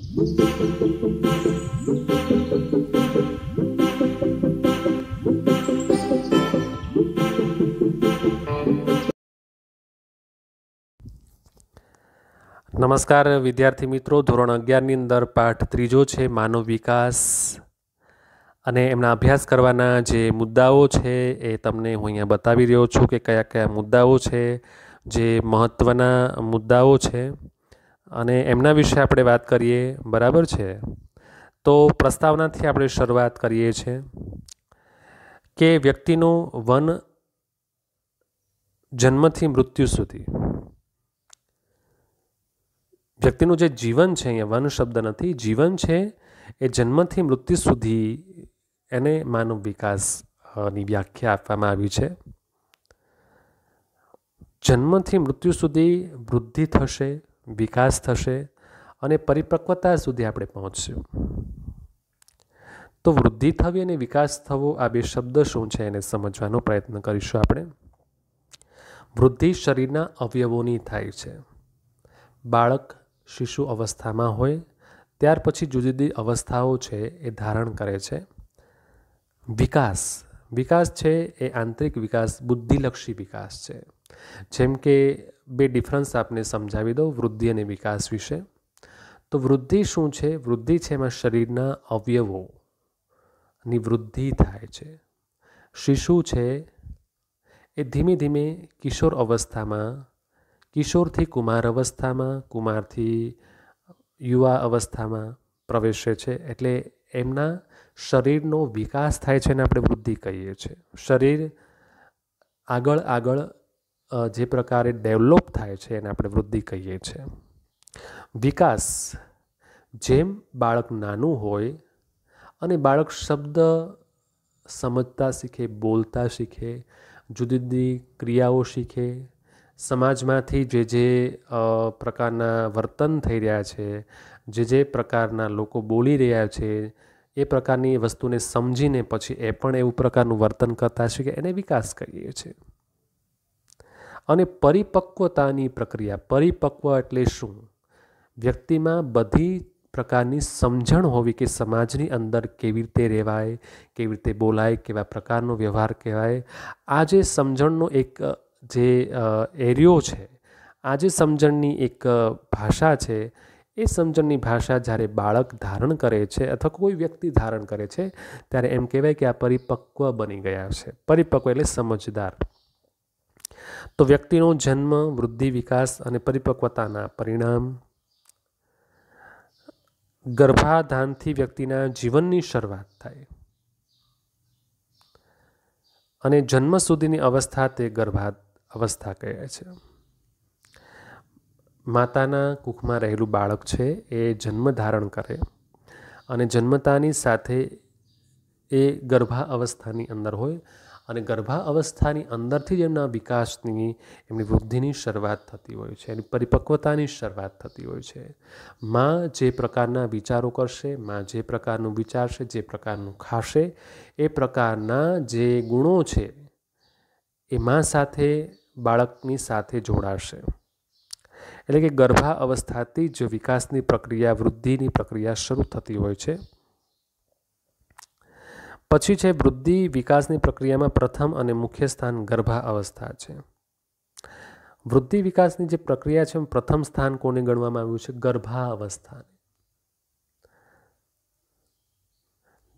નમસ્કાર વિદ્યાર્થી મિત્રો, ધોરણ 11ની અંદર પાઠ ત્રીજો છે માનવ વિકાસ અને એમના અભ્યાસ કરવાના જે મુદ્દાઓ છે એ તમને હું અહીંયા બતાવી રહ્યો છું કે કયા કયા મુદ્દાઓ છે જે મહત્ત્વના મુદ્દાઓ છે અને એમના વિશે આપણે વાત કરીએ. બરાબર છે? તો પ્રસ્તાવનાથી આપણે શરૂઆત કરીએ છીએ કે વ્યક્તિનું વન જન્મથી મૃત્યુ સુધી, વ્યક્તિનું જે જીવન છે, અહીંયા વન શબ્દ નથી, જીવન છે, એ જન્મથી મૃત્યુ સુધી એને માનવ વિકાસની વ્યાખ્યા આપવામાં આવી છે. જન્મથી મૃત્યુ સુધી વૃદ્ધિ થશે, વિકાસ થશે અને પરિપક્વતા સુધી આપણે પહોંચશું. તો વૃદ્ધિ થવી અને વિકાસ થવો, આ બે શબ્દ શું છે એને સમજવાનો પ્રયત્ન કરીશું આપણે. વૃદ્ધિ શરીરના અવયવોની થાય છે. બાળક શિશુ અવસ્થામાં હોય ત્યાર પછી જુદી જુદી અવસ્થાઓ છે એ ધારણ કરે છે. વિકાસ છે એ આંતરિક વિકાસ, બુદ્ધિલક્ષી વિકાસ છે. જેમ કે બે ડિફરન્સ આપને સમજાવી દઉં વૃદ્ધિ અને વિકાસ વિશે. તો વૃદ્ધિ શું છે? વૃદ્ધિ છે એમાં શરીરના અવયવોની વૃદ્ધિ થાય છે. શિશુ છે એ ધીમે ધીમે કિશોર અવસ્થામાં, કિશોરથી કુમાર અવસ્થામાં, કુમારથી યુવા અવસ્થામાં પ્રવેશે છે. એટલે એમના શરીરનો વિકાસ થાય છે અને આપણે વૃદ્ધિ કહીએ છીએ. શરીર આગળ જે પ્રકારે ડેવલપ થાય છે એને આપણે વૃદ્ધિ કહીએ છીએ. વિકાસ, જેમ બાળક નાનું હોય અને બાળક શબ્દ સમજતા શીખે, બોલતા શીખે, જુદી જુદી ક્રિયાઓ શીખે, સમાજમાંથી જે પ્રકારના વર્તન થઈ રહ્યા છે, જે પ્રકારના લોકો બોલી રહ્યા છે, એ પ્રકારની વસ્તુને સમજીને પછી એ પણ એવું પ્રકારનું વર્તન કરતા શીખે, એને વિકાસ કહીએ છીએ. અને પરિપક્વતાની પ્રક્રિયા, પરિપક્વ એટલે શું? વ્યક્તિમાં બધી પ્રકારની સમજણ હોવી કે સમાજની અંદર કેવી રીતે રહેવાય, કેવી રીતે બોલાય, કેવા પ્રકારનો વ્યવહાર કહેવાય. આ જે સમજણનો એક જે એરિયો છે, આ જે સમજણની એક ભાષા છે, એ સમજણની ભાષા જ્યારે બાળક ધારણ કરે છે અથવા કોઈ વ્યક્તિ ધારણ કરે છે ત્યારે એમ કહેવાય કે આ પરિપક્વ બની ગયા છે. પરિપક્વ એટલે સમજદાર. તો વ્યક્તિનો જન્મ, વૃદ્ધિ, વિકાસ અને પરિપક્વતાના પરિણામ. ગર્ભાધાનથી વ્યક્તિના જીવનની શરૂઆત થાય અને જન્મ સુધીની અવસ્થા તે ગર્ભા અવસ્થા કહે છે. માતાના કુખમાં રહેલું બાળક છે એ જન્મ ધારણ કરે અને જન્મતાની સાથે એ ગર્ભા અવસ્થાની અંદર હોય અને ગર્ભા અવસ્થાની અંદરથી જ એમના વિકાસની, એમની વૃદ્ધિની શરૂઆત થતી હોય છે, એની પરિપક્વતાની શરૂઆત થતી હોય છે. માં જે પ્રકારના વિચારો કરશે, માં જે પ્રકારનું વિચારશે, જે પ્રકારનું ખાશે, એ પ્રકારના જે ગુણો છે એ માં સાથે, બાળકની સાથે જોડાશે. એટલે કે ગર્ભા અવસ્થાથી જ વિકાસની પ્રક્રિયા, વૃદ્ધિની પ્રક્રિયા શરૂ થતી હોય છે. પછી છે વૃદ્ધિ વિકાસની પ્રક્રિયામાં પ્રથમ અને મુખ્ય સ્થાન ગર્ભા અવસ્થા છે. વૃદ્ધિ વિકાસની જે પ્રક્રિયા છે પ્રથમ સ્થાન કોને ગણવામાં આવ્યું છે? ગર્ભા અવસ્થાને.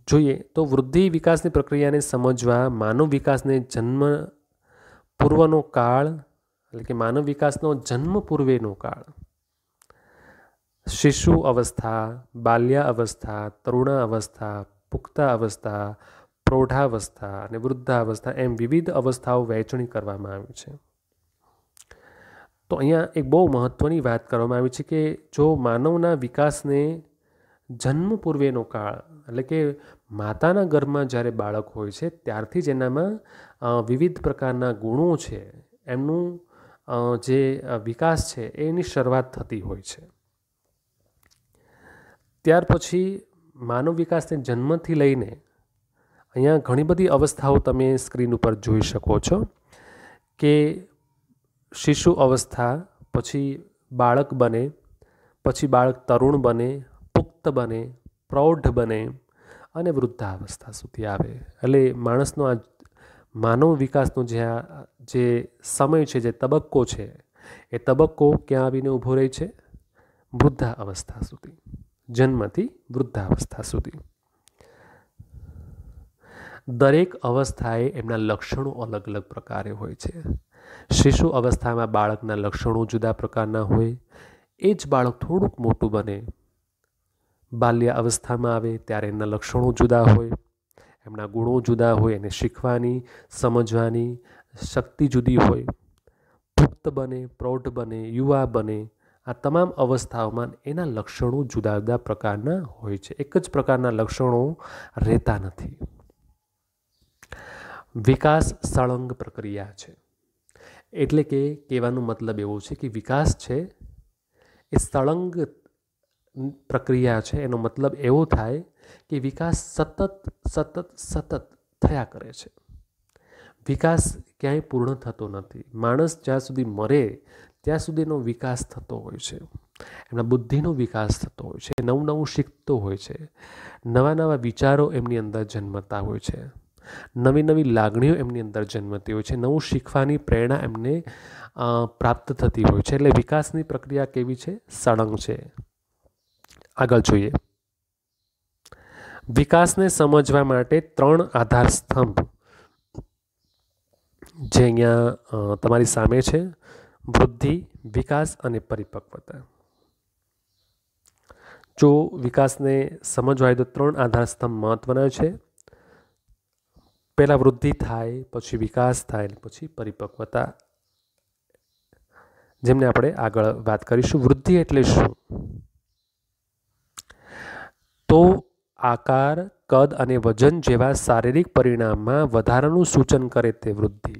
જોઈએ તો વૃદ્ધિ વિકાસની પ્રક્રિયાને સમજવા માનવ વિકાસને જન્મ પૂર્વનો કાળ, એટલે કે માનવ વિકાસનો જન્મ પૂર્વેનો કાળ, શિશુ અવસ્થા, બાલ્ય અવસ્થા, તરુણા અવસ્થા, પુખ્તા અવસ્થા, પ્રૌઢાવસ્થા અને વૃદ્ધાવસ્થા, એમ વિવિધ અવસ્થાઓ વહેંચણી કરવામાં આવી છે. તો અહીંયા એક બહુ મહત્ત્વની વાત કરવામાં આવી છે કે જો માનવના વિકાસને જન્મ પૂર્વેનો કાળ, એટલે કે માતાના ગર્ભમાં જ્યારે બાળક હોય છે ત્યારથી જ એનામાં વિવિધ પ્રકારના ગુણો છે, એમનું જે વિકાસ છે એની શરૂઆત થતી હોય છે. ત્યાર પછી માનવ વિકાસને જન્મથી લઈને અહીંયા ઘણી બધી અવસ્થાઓ તમે સ્ક્રીન ઉપર જોઈ શકો છો કે શિશુ અવસ્થા, પછી બાળક બને, પછી બાળક તરુણ બને, પુખ્ત પુખ્ત બને, પ્રૌઢ બને અને વૃદ્ધાવસ્થા સુધી આવે. એટલે માણસનો આ માનવ વિકાસનો જે સમય છે, જે તબક્કો છે, એ તબક્કો ક્યાં આવીને ઊભો રહે છે? વૃદ્ધાવસ્થા સુધી, જન્મથી વૃદ્ધાવસ્થા સુધી. દરેક અવસ્થાએ એમના લક્ષણો અલગ અલગ પ્રકારે હોય છે. શિશુ અવસ્થામાં બાળકના લક્ષણો જુદા પ્રકારના હોય. એ જ બાળક થોડુંક મોટું બને, બાલ્ય અવસ્થામાં આવે ત્યારે એમના લક્ષણો જુદા હોય, એમના ગુણો જુદા હોય, એને શીખવાની, સમજવાની શક્તિ જુદી હોય. પુખ્ત બને, પ્રૌઢ બને, યુવા બને, આ તમામ અવસ્થાઓમાં એના લક્ષણો જુદા જુદા પ્રકારના હોય છે. એક જ પ્રકારના લક્ષણો રહેતા નથી. વિકાસ સળંગ પ્રક્રિયા છે. એટલે કે કહેવાનો મતલબ એવો છે કે વિકાસ છે એ સળંગ પ્રક્રિયા છે. એનો મતલબ એવો થાય કે વિકાસ સતત થયા કરે છે. વિકાસ ક્યાંય પૂર્ણ થતો નથી. માણસ જ્યાં સુધી મરે ત્યાં સુધીનો વિકાસ થતો હોય છે. એમના બુદ્ધિનો વિકાસ થતો હોય છે, નવું નવું શીખતો હોય છે, નવા નવા વિચારો એમની અંદર જન્મતા હોય છે, નવી નવી લાગણીઓ એમની અંદર જન્મતી હોય છે, નવું શીખવાની પ્રેરણા એમને પ્રાપ્ત થતી હોય છે. એટલે વિકાસની પ્રક્રિયા કેવી છે? સળંગ છે. આગળ જોઈએ. વિકાસને સમજવા માટે 3 આધાર સ્તંભ જે અહીંયા તમારી સામે છે: વૃદ્ધિ, વિકાસ અને પરિપક્વતા. જો વિકાસને સમજવા હોય તો 3 આધાર સ્તંભ મહત્વના છે. પહેલા વૃદ્ધિ થાય, પછી વિકાસ થાય, પછી પરિપક્વતા, જેમને આપણે આગળ વાત કરીશું. વૃદ્ધિ એટલે શું? તો આકાર, કદ અને વજન જેવા શારીરિક પરિણામમાં વધારાનું સૂચન કરે તે વૃદ્ધિ.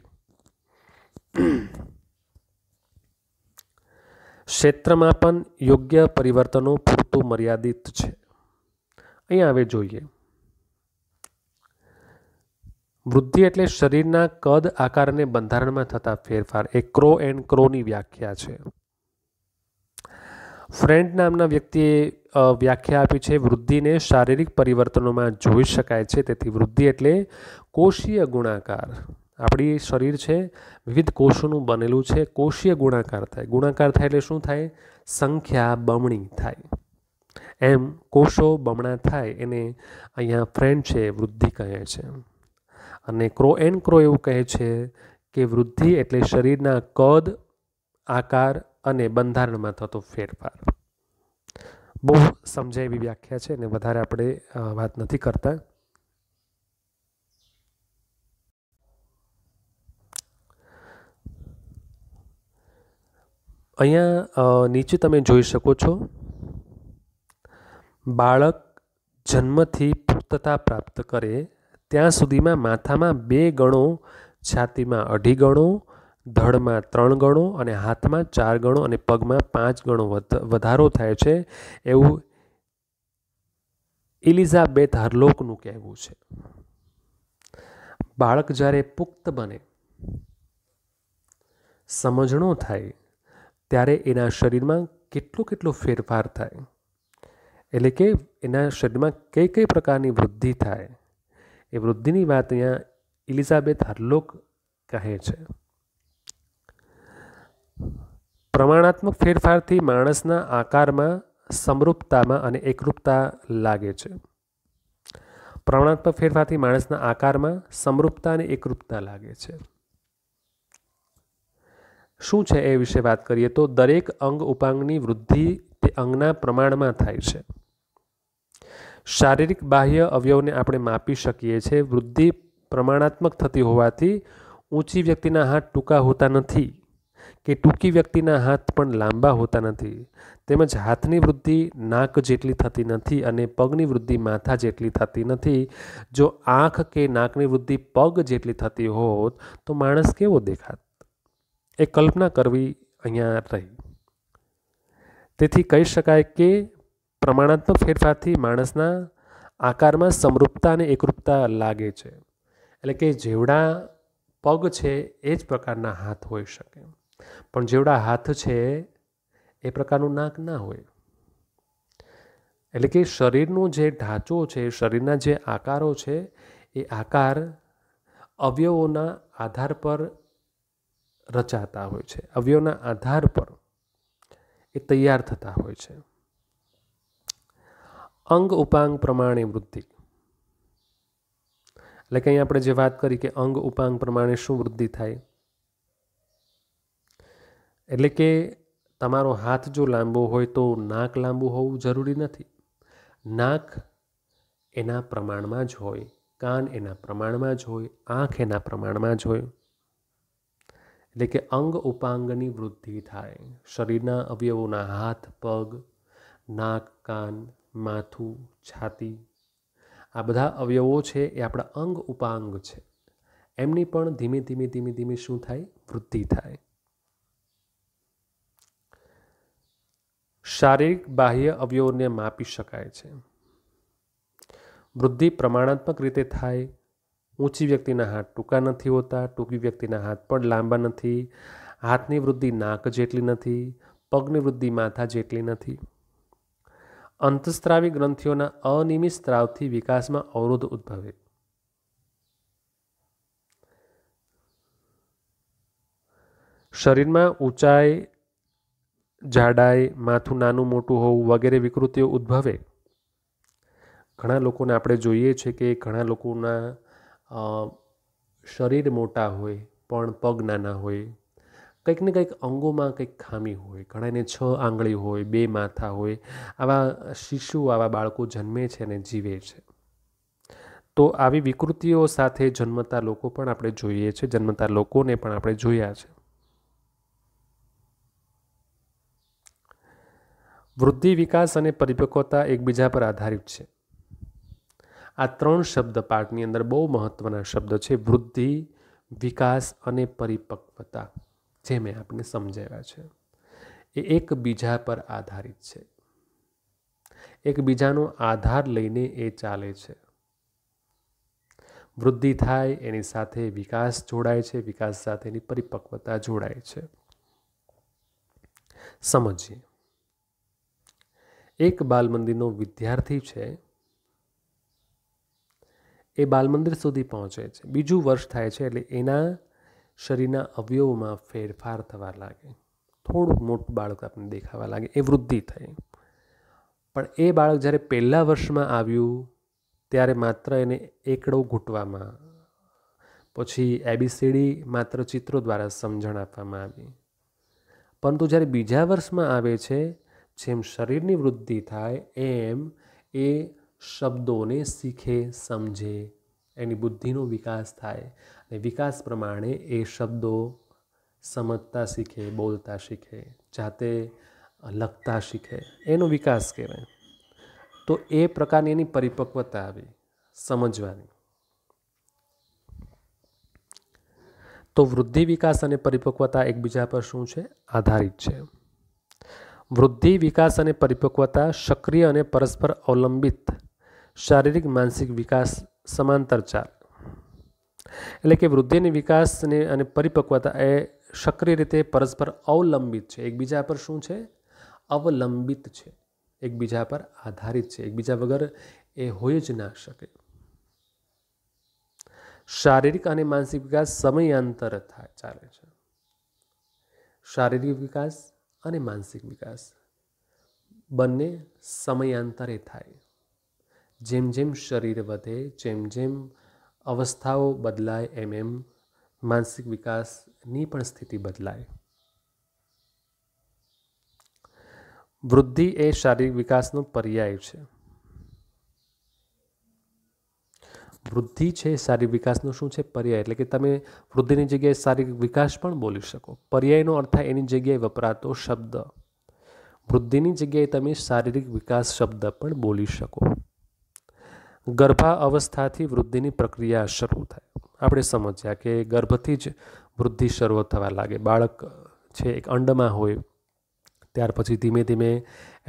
ક્ષેત્રમાં પણ યોગ્ય પરિવર્તનો પૂરતું મર્યાદિત છે. અહીંયા હવે જોઈએ. વૃદ્ધિ એટલે શરીરના કદ, આકાર અને બંધારણમાં થતા ફેરફાર. એ ક્રો એન્ડ ક્રોની વ્યાખ્યા છે. ફ્રેન્ડ નામના વ્યક્તિએ વ્યાખ્યા આપી છે: વૃદ્ધિને શારીરિક પરિવર્તનોમાં જોઈ શકાય છે. તેથી વૃદ્ધિ એટલે કોષીય ગુણાકાર. આપણી શરીર છે વિવિધ કોષોનું બનેલું છે. કોષીય ગુણાકાર થાય. ગુણાકાર થાય એટલે શું થાય? સંખ્યા બમણી થાય. એમ કોષો બમણા થાય એને અહીંયા ફ્રેન્ડ છે વૃદ્ધિ કહે છે. અને ક્રો એન્ડ ક્રો એવું કહે છે કે વૃદ્ધિ એટલે શરીરના કદ, આકાર અને બંધારણમાં થતો ફેરફાર. બહુ સમજાય એવી વ્યાખ્યા છે અને વધારે આપણે વાત નથી કરતા. અહીંયા નીચે તમે જોઈ શકો છો, બાળક જન્મથી પુખ્તતા પ્રાપ્ત કરે ત્યાં સુધીમાં માથામાં 2 ગણો, છાતીમાં 2.5 ગણો, ધડમાં 3 ગણો અને હાથમાં 4 ગણો અને પગમાં 5 ગણો વધારો થાય છે, એવું એલિઝાબેથ હર્લોકનું કહેવું છે. બાળક જ્યારે પુખ્ત બને, સમજણો થાય, ત્યારે એના શરીરમાં કેટલો ફેરફાર થાય, એટલે કે એના શરીરમાં કઈ પ્રકારની વૃદ્ધિ થાય, એ વૃદ્ધિની વાત અહીંયા એલિઝાબેથ હર્લોક કહે છે. પ્રમાણાત્મક ફેરફારથી માણસના આકારમાં, સમરૂપતામાં અને એકરૂપતા લાગે છે. પ્રમાણાત્મક ફેરફારથી માણસના આકારમાં, સમરૂપતા અને એકરૂપતા લાગે છે. શું છે એ વિશે વાત કરીએ તો દરેક અંગ ઉપાંગની વૃદ્ધિ તે અંગના પ્રમાણમાં થાય છે. શારીરિક બાહ્ય અવયવને આપણે માપી શકીએ છીએ. વૃદ્ધિ પ્રમાણાત્મક થતી હોવાથી ઊંચી વ્યક્તિના હાથ ટૂંકા હોતા નથી કે ટૂંકી વ્યક્તિના હાથ પણ લાંબા હોતા નથી. તેમજ હાથની વૃદ્ધિ નાક જેટલી થતી નથી અને પગની વૃદ્ધિ માથા જેટલી થતી નથી. જો આંખ કે નાકની વૃદ્ધિ પગ જેટલી થતી હોત તો માણસ કેવો દેખાત, એ કલ્પના કરવી અહીંયા રહી. તેથી કહી શકાય કે પ્રમાણાત્મક ફેરફારથી માણસના આકારમાં સમરૂપતા અને એકરૂપતા લાગે છે. એટલે કે જેવડા પગ છે એ જ પ્રકારના હાથ હોઈ શકે, પણ જેવડા હાથ છે એ પ્રકારનું નાક ના હોય. એટલે કે શરીરનો જે ઢાંચો છે, શરીરના જે આકારો છે, એ આકાર અવયવોના આધાર પર રચાતા હોય છે, અવયવના આધાર પર એ તૈયાર થતા હોય છે. અંગ ઉપાંગ પ્રમાણે વૃદ્ધિ, એટલે કે અહીં આપણે જે વાત કરી કે અંગ ઉપાંગ પ્રમાણે શું વૃદ્ધિ થાય, એટલે કે તમારો હાથ જો લાંબો હોય તો નાક લાંબુ હોવું જરૂરી નથી. નાક એના પ્રમાણમાં જ હોય, કાન એના પ્રમાણમાં જ હોય, આંખ એના પ્રમાણમાં જ હોય. એટલે કે અંગ ઉપાંગની વૃદ્ધિ થાય. શરીરના અવયવોના હાથ, પગ, નાક, કાન, માથું, છાતી, આ બધા અવયવો છે એ આપણા અંગ ઉપાંગ છે. એમની પણ ધીમે ધીમે ધીમે ધીમે શું થાય? વૃદ્ધિ થાય. શારીરિક બાહ્ય અવયવોને માપી શકાય છે. વૃદ્ધિ પ્રમાણાત્મક રીતે થાય. ઊંચી વ્યક્તિના હાથ ટૂંકા નથી હોતા, ટૂંકી વ્યક્તિના હાથ પણ લાંબા નથી. હાથની વૃદ્ધિ નાક જેટલી નથી, પગની વૃદ્ધિ માથા જેટલી નથી. અંતસ્ત્રાવી ગ્રંથિઓના અનિયમિત સ્ત્રાવથી વિકાસમાં અવરોધ ઉદ્ભવે. શરીરમાં ઊંચાઈ, જાડાઈ, માથું નાનું મોટું હોવું વગેરે વિકૃતિઓ ઉદ્ભવે. ઘણા લોકોને આપણે જોઈએ છે કે ઘણા લોકોના શરીર મોટા હોય પણ પગ નાના હોય, કંઈક ને કંઈક અંગોમાં કંઈક ખામી હોય. ઘણાને 6 આંગળી હોય, 2 માથા હોય. આવા શિશુ, આવા બાળકો જન્મે છે અને જીવે છે. તો આવી વિકૃતિઓ સાથે જન્મતા લોકો પણ આપણે જોઈએ છે, જન્મતા લોકોને પણ આપણે જોયા છે. વૃદ્ધિ, વિકાસ અને પરિપક્વતા એકબીજા પર આધારિત છે. આ 3 શબ્દ પાઠની અંદર બહુ મહત્વના શબ્દ છે. વૃદ્ધિ, વિકાસ અને પરિપક્વતા, જે મેં આપને સમજાવ્યા છે, એ એકબીજા પર આધારિત છે. એકબીજાનો આધાર લઈને એ ચાલે છે. વૃદ્ધિ થાય એની સાથે વિકાસ જોડાય છે, વિકાસ સાથે એની પરિપક્વતા જોડાય છે. સમજીએ. એક બાલમંદિરનો વિદ્યાર્થી છે, એ બાલમંદિર સુધી પહોંચે છે. બીજું વર્ષ થાય છે એટલે એના શરીરના અવયવોમાં ફેરફાર થવા લાગે. થોડુંક મોટું બાળક આપણને દેખાવા લાગે, એ વૃદ્ધિ થઈ. પણ એ બાળક જ્યારે પહેલા વર્ષમાં આવ્યું ત્યારે માત્ર એને એકડો ઘૂંટવામાં, પછી ABCD માત્ર ચિત્રો દ્વારા સમજણ આપવામાં આવી. પરંતુ જ્યારે બીજા વર્ષમાં આવે છે, જેમ શરીરની વૃદ્ધિ થાય એમ એ શબ્દોને શીખે, સમજે, એની બુદ્ધિનો વિકાસ થાય. અને વિકાસ પ્રમાણે એ શબ્દો સમજતા શીખે, બોલતા શીખે, જાતે લખતા શીખે. એનો વિકાસ કહેવાય. તો એ પ્રકારની એની પરિપક્વતા આવી સમજવાની. તો વૃદ્ધિ, વિકાસ અને પરિપક્વતા એકબીજા પર શું છે? આધારિત છે. વૃદ્ધિ, વિકાસ અને પરિપક્વતા સક્રિય અને પરસ્પર અવલંબિત શારીરિક માનસિક વિકાસ સમાંતર ચાલે. એટલે કે વૃદ્ધિ અને વિકાસ અને પરિપક્વતા એ સક્રિય રીતે પરસ્પર અવલંબિત છે. એકબીજા પર શું છે? અવલંબિત છે, એકબીજા પર આધારિત છે. એકબીજા વગર એ હોય જ ના શકે. શારીરિક અને માનસિક વિકાસ સમયાંતરે ચાલે છે. શારીરિક વિકાસ અને માનસિક વિકાસ બંને સમયાંતરે થાય. જેમ જેમ શરીર વધે, જેમ જેમ અવસ્થાઓ બદલાય, એમ એમ માનસિક વિકાસની પણ સ્થિતિ બદલાય. વૃદ્ધિ એ શારીરિક વિકાસનો પર્યાય છે. વૃદ્ધિ છે શારીરિક વિકાસનો શું છે? પર્યાય. એટલે કે તમે વૃદ્ધિની જગ્યાએ શારીરિક વિકાસ પણ બોલી શકો. પર્યાયનો અર્થ થાય એની જગ્યાએ વપરાતો શબ્દ. વૃદ્ધિની જગ્યાએ તમે શારીરિક વિકાસ શબ્દ પણ બોલી શકો. ગર્ભા અવસ્થાથી વૃદ્ધિની પ્રક્રિયા શરૂ થાય. આપણે સમજ્યા કે ગર્ભથી જ વૃદ્ધિ શરૂ થવા લાગે. બાળક છે એક અંડમાં હોય, ત્યાર પછી ધીમે ધીમે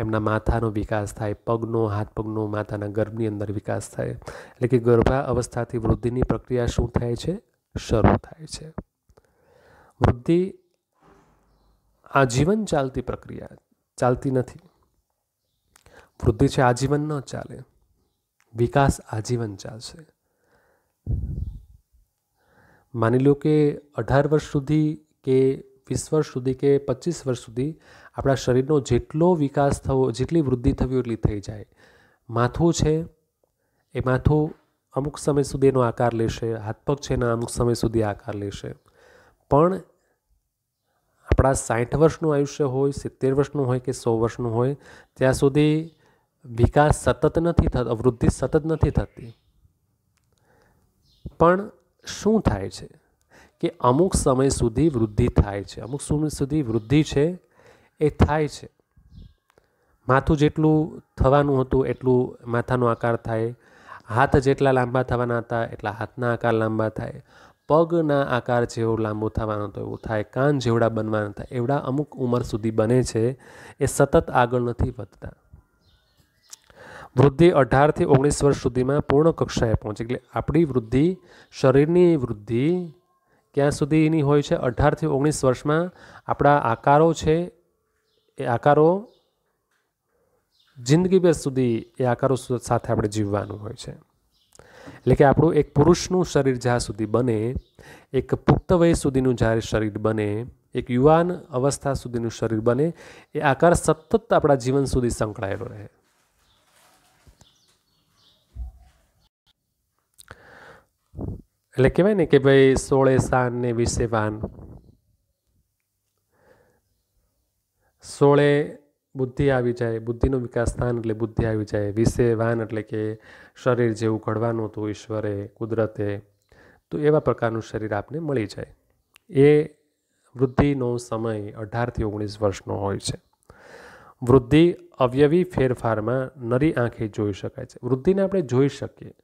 એમના માથાનો વિકાસ થાય, પગનો, હાથ પગનો માતાના ગર્ભની અંદર વિકાસ થાય. એટલે કે ગર્ભા અવસ્થાથી વૃદ્ધિની પ્રક્રિયા શું થાય છે? શરૂ થાય છે. વૃદ્ધિ આજીવન ચાલતી પ્રક્રિયા ચાલતી નથી. વૃદ્ધિ છે આજીવન ન ચાલે, વિકાસ આજીવન ચાલશે. માની લો કે 18 વર્ષ સુધી કે 20 વર્ષ સુધી કે 25 વર્ષ સુધી આપણા શરીરનો જેટલો વિકાસ થવો, જેટલી વૃદ્ધિ થવી એટલી થઈ જાય. માથું છે એ માથું અમુક સમય સુધી એનો આકાર લેશે, હાથ પગ છે એના અમુક સમય સુધી આકાર લેશે. પણ આપણા 60 વર્ષનું આયુષ્ય હોય, 70 વર્ષનું હોય કે 100 વર્ષનું હોય, ત્યાં સુધી વિકાસ સતત નથી થતો, વૃદ્ધિ સતત નથી થતી. પણ શું થાય છે કે અમુક સમય સુધી વૃદ્ધિ થાય છે, અમુક સમય સુધી વૃદ્ધિ છે એ થાય છે. માથું જેટલું થવાનું હતું એટલું માથાનો આકાર થાય, હાથ જેટલા લાંબા થવાના હતા એટલા હાથના આકાર લાંબા થાય, પગના આકાર જેવો લાંબો થવાનો હતો એવું થાય, કાન જેવડા બનવાના થાય એવડા અમુક ઉંમર સુધી બને છે. એ સતત આગળ નથી વધતા. વૃદ્ધિ 18 થી 19 વર્ષ સુધીમાં પૂર્ણ કક્ષાએ પહોંચે. એટલે આપણી વૃદ્ધિ, શરીરની વૃદ્ધિ ક્યાં સુધીની હોય છે? 18 થી 19 વર્ષમાં આપણા આકારો છે એ આકારો જિંદગીભર સુધી એ આકારો સાથે આપણે જીવવાનું હોય છે. એટલે કે આપણું એક પુરુષનું શરીર જ્યાં સુધી બને, એક પુખ્ત વય સુધીનું જ્યારે શરીર બને, એક યુવાન અવસ્થા સુધીનું શરીર બને, એ આકાર સતત આપણા જીવન સુધી સંકળાયેલો રહે. એટલે કહેવાય ને કે ભાઈ 16 શાન ને 20 વાન. 16 બુદ્ધિ આવી જાય, બુદ્ધિનો વિકાસ સ્થાન એટલે બુદ્ધિ આવી જાય. 20 વાન એટલે કે શરીર જેવું ઘડવાનું હતું ઈશ્વરે, કુદરતે, તો એવા પ્રકારનું શરીર આપને મળી જાય. એ વૃદ્ધિનો સમય 18 થી 19 વર્ષનો હોય છે. વૃદ્ધિ અવયવી ફેરફારમાં નરી આંખે જોઈ શકાય છે. વૃદ્ધિને આપણે જોઈ શકીએ.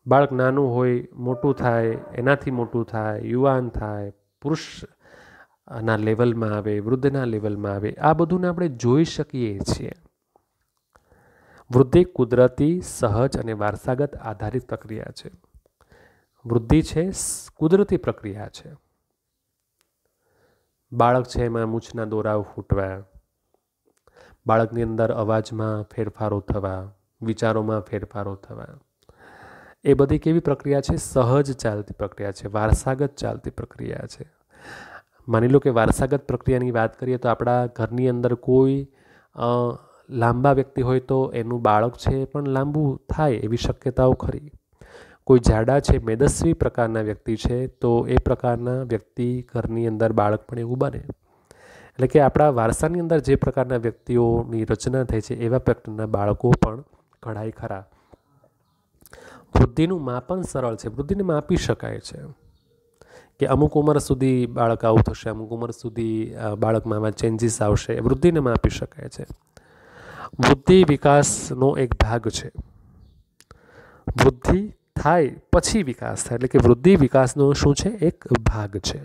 બાળક નાનું હોય, મોટું થાય, એનાથી મોટું થાય, યુવાન થાય, પુરુષના લેવલમાં આવે, વૃદ્ધના લેવલમાં આવે, આ બધુંને આપણે જોઈ શકીએ છીએ. વૃદ્ધિ કુદરતી, સહજ અને વારસાગત આધારિત પ્રક્રિયા છે. વૃદ્ધિ છે કુદરતી પ્રક્રિયા છે. બાળક છે એમાં મૂછના દોરાઓ ફૂટવા, બાળકની અંદર અવાજમાં ફેરફારો થવા, વિચારોમાં ફેરફારો થવા, એ બધી કેવી પ્રક્રિયા છે? સહજ ચાલતી પ્રક્રિયા છે, વારસાગત ચાલતી પ્રક્રિયા છે. માની લો કે વારસાગત પ્રક્રિયાની વાત કરીએ તો આપણા ઘરની અંદર કોઈ લાંબા વ્યક્તિ હોય તો એનું બાળક છે પણ લાંબુ થાય એવી શક્યતાઓ ખરી. કોઈ જાડા છે, મેદસ્વી પ્રકારના વ્યક્તિ છે તો એ પ્રકારના વ્યક્તિ ઘરની અંદર બાળક પણ એવું બને. એટલે કે આપણા વારસાની અંદર જે પ્રકારના વ્યક્તિઓની રચના થઈ છે એવા પ્રકારના બાળકો પણ ઘણાય ખરા. વૃદ્ધિનું માપન સરળ છે. વૃદ્ધિને માપી શકાય છે કે અમુક ઉંમર સુધી બાળક આવું થશે, અમુક ઉંમર સુધી બાળકમાં આવા ચેન્જીસ આવશે. વૃદ્ધિને માપી શકાય છે. વૃદ્ધિ વિકાસનો એક ભાગ છે. વૃદ્ધિ થાય પછી વિકાસ થાય, એટલે કે વૃદ્ધિ વિકાસનો શું છે? એક ભાગ છે.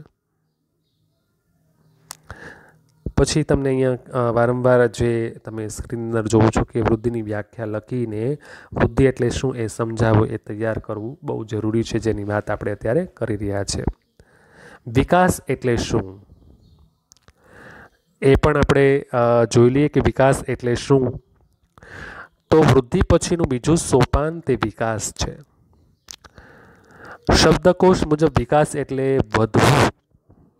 પછી તમને અહીંયા વારંવાર જે તમે સ્ક્રીન અંદર જોવો છો કે વૃદ્ધિની વ્યાખ્યા લખીને વૃદ્ધિ એટલે શું એ સમજાવવું, એ તૈયાર કરવું બહુ જરૂરી છે, જેની વાત આપણે અત્યારે કરી રહ્યા છીએ. વિકાસ એટલે શું એ પણ આપણે જોઈ લઈએ કે વિકાસ એટલે શું. તો વૃદ્ધિ પછીનું બીજું સોપાન તે વિકાસ છે. શબ્દકોશ મુજબ વિકાસ એટલે વધવું.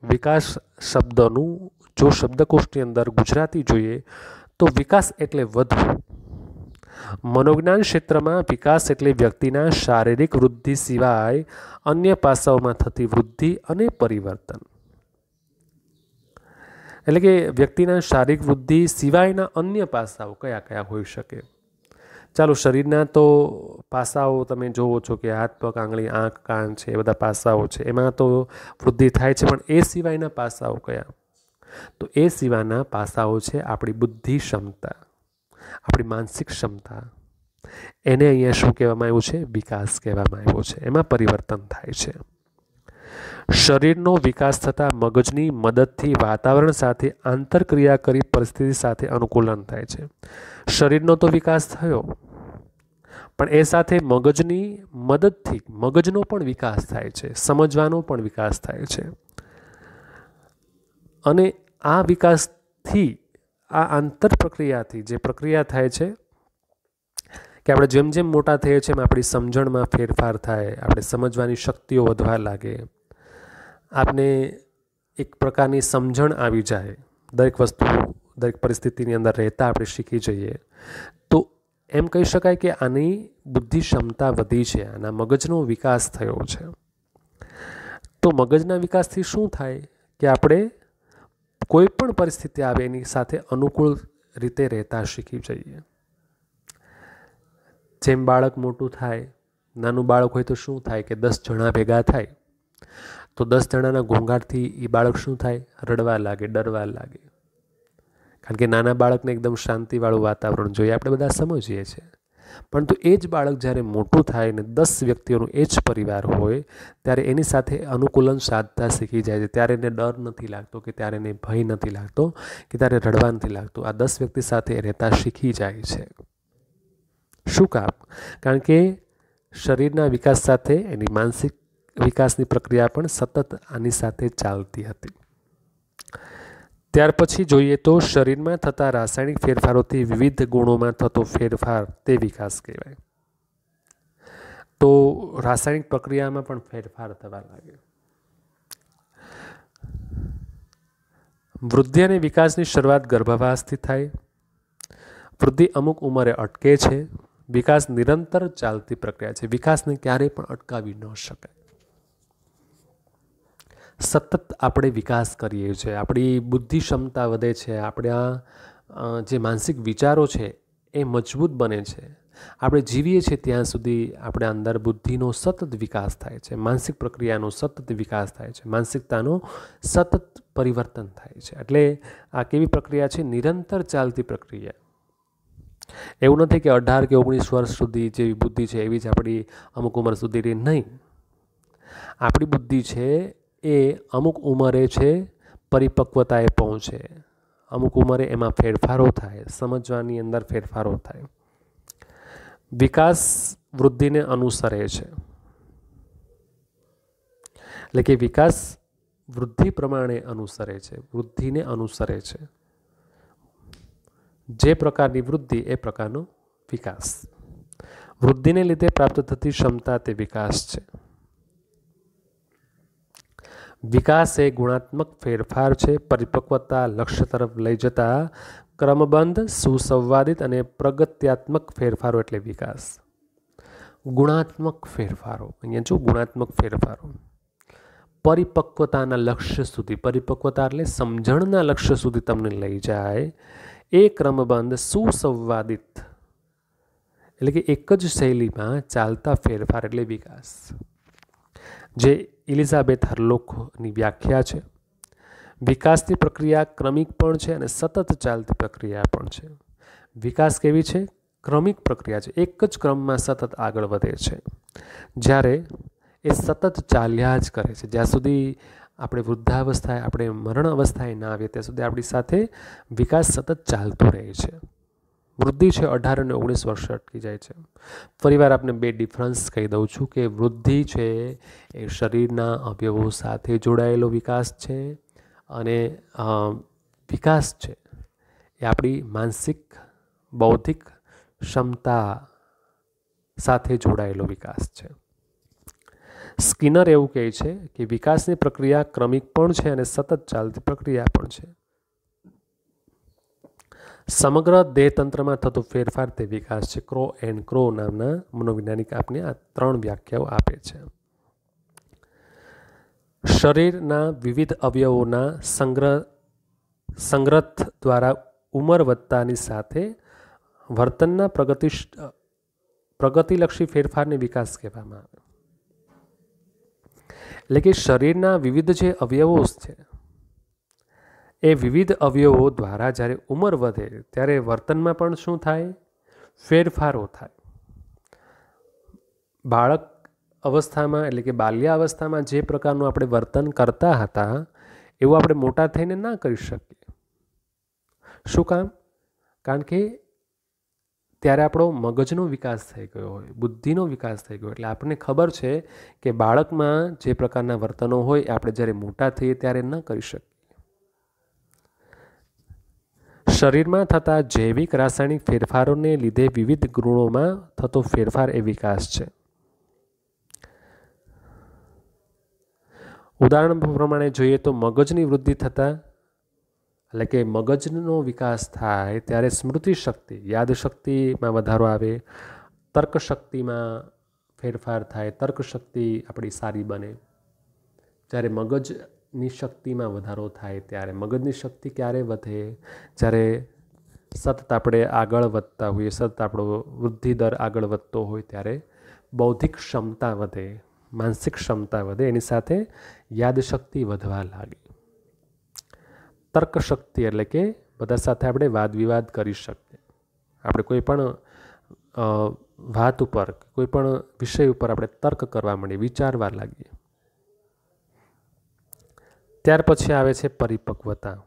વિકાસ શબ્દનું જો શબ્દકોશની અંદર ગુજરાતી જોઈએ તો વિકાસ એટલે વધવું. મનોવિજ્ઞાન ક્ષેત્રમાં વિકાસ એટલે વ્યક્તિના શારીરિક વૃદ્ધિ સિવાય અન્ય પાસાઓમાં થતી વૃદ્ધિ અને પરિવર્તન. એટલે કે વ્યક્તિના શારીરિક વૃદ્ધિ સિવાયના અન્ય પાસાઓ કયા કયા હોઈ શકે? ચાલો, શરીરના તો પાસાઓ તમે જોવો છો કે હાથ, પગ, આંગળી, આંખ, કાન છે, એ બધા પાસાઓ છે, એમાં તો વૃદ્ધિ થાય છે. પણ એ સિવાયના પાસાઓ કયા? તો એ સિવાયના પાસાઓ છે આપણી બુદ્ધિ ક્ષમતા, આપણી માનસિક ક્ષમતા. એને અહીંયા શું કહેવામાં આવ્યું છે? વિકાસ કહેવામાં આવ્યો છે. એમાં પરિવર્તન થાય છે. શરીરનો વિકાસ થતાં મગજની મદદથી વાતાવરણ સાથે આંતરક્રિયા કરી પરિસ્થિતિ સાથે અનુકૂલન થાય છે. શરીરનો તો વિકાસ થયો, પણ એ સાથે મગજની મદદથી મગજનો પણ વિકાસ થાય છે, સમજવાનો પણ વિકાસ થાય છે. અને આ વિકાસથી આ આંતર પ્રક્રિયાથી જે પ્રક્રિયા થાય છે કે આપણે જેમ જેમ મોટા થઈએ છીએ એમ આપણી સમજણમાં ફેરફાર થાય, આપણે સમજવાની શક્તિઓ વધવા લાગે, આપને એક પ્રકારની સમજણ આવી જાય, દરેક વસ્તુ દરેક પરિસ્થિતિની અંદર રહેતા આપણે શીખી જઈએ, તો એમ કહી શકાય કે આની બુદ્ધિ ક્ષમતા વધી છે, આના મગજનો વિકાસ થયો છે. તો મગજના વિકાસથી શું થાય કે આપણે કોઈ પણ પરિસ્થિતિ આવે એની સાથે અનુકૂળ રીતે રહેતા શીખી જઈએ. જેમ બાળક મોટું થાય, નાનું બાળક હોય તો શું થાય કે 10 જણા ભેગા થાય તો 10 જણાના ઘોંઘાટથી એ બાળક શું થાય, રડવા લાગે, ડરવા લાગે. કારણ કે નાના બાળકને એકદમ શાંતિવાળું વાતાવરણ જોઈએ, આપણે બધા સમજીએ છીએ. પરંતુ એ જ બાળક જ્યારે મોટું થાય ને 10 વ્યક્તિઓનું એ જ પરિવાર હોય ત્યારે એની સાથે અનુકૂલન સાધતા શીખી જાય છે. ત્યારે એને ડર નથી લાગતો, કે ત્યારે એને ભય નથી લાગતો, કે ત્યારે રડવા નથી લાગતું. આ 10 વ્યક્તિ સાથે રહેતા શીખી જાય છે. શું કામ? કારણ કે શરીરના વિકાસ સાથે એની માનસિક વિકાસની પ્રક્રિયા પણ સતત આની સાથે ચાલતી હતી. ત્યાર પછી જોઈએ તો શરીરમાં થતા રાસાયણિક ફેરફારોથી વિવિધ ગુણોમાં થતો ફેરફાર તે વિકાસ કહેવાય. તો રાસાયણિક પ્રક્રિયામાં પણ ફેરફાર થવા લાગે. વૃદ્ધિ અને વિકાસની શરૂઆત ગર્ભાવસ્થાથી થાય. વૃદ્ધિ અમુક ઉંમરે અટકે છે. વિકાસ નિરંતર ચાલતી પ્રક્રિયા છે. વિકાસને ક્યારેય પણ અટકાવી ન શકાય. સતત આપણે વિકાસ કરીએ છીએ, આપણી બુદ્ધિ ક્ષમતા વધે છે, આપણા જે માનસિક વિચારો છે એ મજબૂત બને છે. આપણે જીવીએ છીએ ત્યાં સુધી આપણે અંદર બુદ્ધિનો સતત વિકાસ થાય છે, માનસિક પ્રક્રિયાનો સતત વિકાસ થાય છે, માનસિકતાનો સતત પરિવર્તન થાય છે. એટલે આ કેવી પ્રક્રિયા છે? નિરંતર ચાલતી પ્રક્રિયા. એવું નથી કે 18 કે 19 વર્ષ સુધી જેવી બુદ્ધિ છે એવી જ આપણી અમુક ઉંમર સુધી રહી. નહીં, આપણી બુદ્ધિ છે એ અમુક ઉંમરે છે પરિપક્વતાએ પહોંચે, અમુક ઉંમરે એમાં ફેરફારો થાય, સમજવાની અંદર ફેરફારો થાય. વિકાસ વૃદ્ધિને અનુસરે છે, એટલે કે વિકાસ વૃદ્ધિ પ્રમાણે અનુસરે છે, વૃદ્ધિને અનુસરે છે. જે પ્રકારની વૃદ્ધિ એ પ્રકારનો વિકાસ. વૃદ્ધિને લીધે પ્રાપ્ત થતી ક્ષમતા તે વિકાસ છે. વિકાસ એ ગુણાત્મક ફેરફાર છે. પરિપક્વતા લક્ષ્ય તરફ લઈ જતા ક્રમબંધ, સુસંવાદિત અને પ્રગત્યાત્મક ફેરફારો એટલે વિકાસ. ગુણાત્મક ફેરફારો, અહીંયા જો ગુણાત્મક ફેરફારો પરિપક્વતાના લક્ષ્ય સુધી, પરિપક્વતા એટલે સમજણના લક્ષ્ય સુધી તમને લઈ જાય. એ ક્રમબંધ, સુસંવાદિત એટલે કે એક જ શૈલીમાં ચાલતા ફેરફાર એટલે વિકાસ. જે એલિઝાબેથ હરલોખની વ્યાખ્યા છે. વિકાસની પ્રક્રિયા ક્રમિક પણ છે અને સતત ચાલતી પ્રક્રિયા પણ છે. વિકાસ કેવી છે? ક્રમિક પ્રક્રિયા છે, એક જ ક્રમમાં સતત આગળ વધે છે. જ્યારે એ સતત ચાલ્યા જ કરે છે, જ્યાં સુધી આપણે વૃદ્ધાવસ્થાએ, આપણે મરણ અવસ્થાએ ના આવીએ ત્યાં સુધી આપણી સાથે વિકાસ સતત ચાલતો રહે છે. વૃદ્ધિ છે 18 અને 19 વર્ષે અટકી જાય છે. ફરીવાર આપને બે ડિફરન્સ કહી દઉં છું કે વૃદ્ધિ છે એ શરીરના અવયવો સાથે જોડાયેલો વિકાસ છે, અને વિકાસ છે એ આપણી માનસિક બૌદ્ધિક ક્ષમતા સાથે જોડાયેલો વિકાસ છે. સ્કિનર એવું કહે છે કે વિકાસની પ્રક્રિયા ક્રમિક પણ છે અને સતત ચાલતી પ્રક્રિયા પણ છે. સમગ્ર દેહતંત્રમાં થતો ફેરફાર તે વિકાસ છે. ક્રો એન્ડ ક્રો નામના મનોવૈજ્ઞાનિક આપને આ 3 વ્યાખ્યાઓ આપે છે. શરીરના વિવિધ અવયવોના સંગ્રહ દ્વારા ઉંમર વધતાની સાથે વર્તનના પ્રગતિલક્ષી ફેરફારને વિકાસ કહેવામાં આવે. એટલે કે શરીરના વિવિધ જે અવયવો છે એ વિવિધ અવયવો દ્વારા જ્યારે ઉંમર વધે ત્યારે વર્તનમાં પણ શું થાય? ફેરફારો થાય. બાળક અવસ્થામાં એટલે કે બાલ્યાવસ્થામાં જે પ્રકારનું આપણે વર્તન કરતા હતા એવું આપણે મોટા થઈને ના કરી શકીએ. શું કામ? કારણ કે ત્યારે આપણો મગજનો વિકાસ થઈ ગયો હોય, બુદ્ધિનો વિકાસ થઈ ગયો, એટલે આપણને ખબર છે કે બાળકમાં જે પ્રકારના વર્તનો હોય એ આપણે જ્યારે મોટા થઈએ ત્યારે ન કરી શકીએ. શરીરમાં થતા જૈવિક રાસાયણિક ફેરફારોને લીધે વિવિધ ગુણોમાં થતો ફેરફાર એ વિકાસ છે. ઉદાહરણ પ્રમાણે જોઈએ તો મગજની વૃદ્ધિ થતાં, એટલે કે મગજનો વિકાસ થાય ત્યારે સ્મૃતિ શક્તિ, યાદ શક્તિમાં વધારો આવે, તર્ક શક્તિમાં ફેરફાર થાય, તર્ક શક્તિ આપણી સારી બને. જ્યારે મગજની શક્તિમાં વધારો થાય ત્યારે મગજની શક્તિ ક્યારે વધે? જ્યારે સતત આપણે આગળ વધતા હોઈએ, સતત આપણો વૃદ્ધિ દર આગળ વધતો હોય ત્યારે બૌદ્ધિક ક્ષમતા વધે, માનસિક ક્ષમતા વધે, એની સાથે યાદશક્તિ વધવા લાગે. તર્ક શક્તિ એટલે કે બધા સાથે આપણે વાદ વિવાદ કરી શકીએ. આપણે કોઈ પણ વાત ઉપર, કોઈ પણ વિષય ઉપર આપણે તર્ક કરવા માંડીએ, વિચારવા લાગીએ. ત્યાર પછી આવે છે પરિપક્વતા.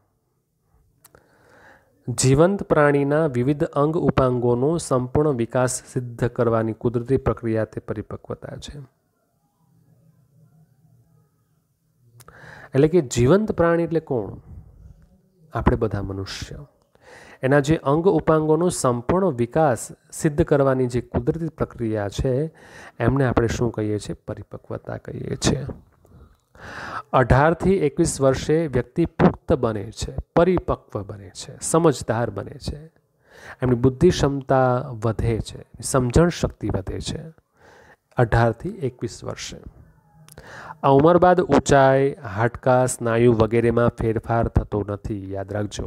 જીવંત પ્રાણીના વિવિધ અંગ ઉપાંગોનો સંપૂર્ણ વિકાસ સિદ્ધ કરવાની કુદરતી પ્રક્રિયા તે પરિપક્વતા છે. એટલે કે જીવંત પ્રાણી એટલે કોણ? આપણે બધા મનુષ્ય. એના જે અંગ ઉપાંગોનો સંપૂર્ણ વિકાસ સિદ્ધ કરવાની જે કુદરતી પ્રક્રિયા છે એમને આપણે શું કહીએ છીએ? પરિપક્વતા કહીએ છીએ. 18 થી 21 વર્ષે વ્યક્તિ પુખ્ત બને છે, પરિપક્વ બને છે, સમજદાર બને છે, એમની બુદ્ધિ ક્ષમતા વધે છે, સમજણ શક્તિ વધે છે 18 થી 21 વર્ષે. આ ઉંમર બાદ ઊંચાઈ, હાડકાં, સ્નાયુ વગેરેમાં ફેરફાર થતો નથી. યાદ રાખજો,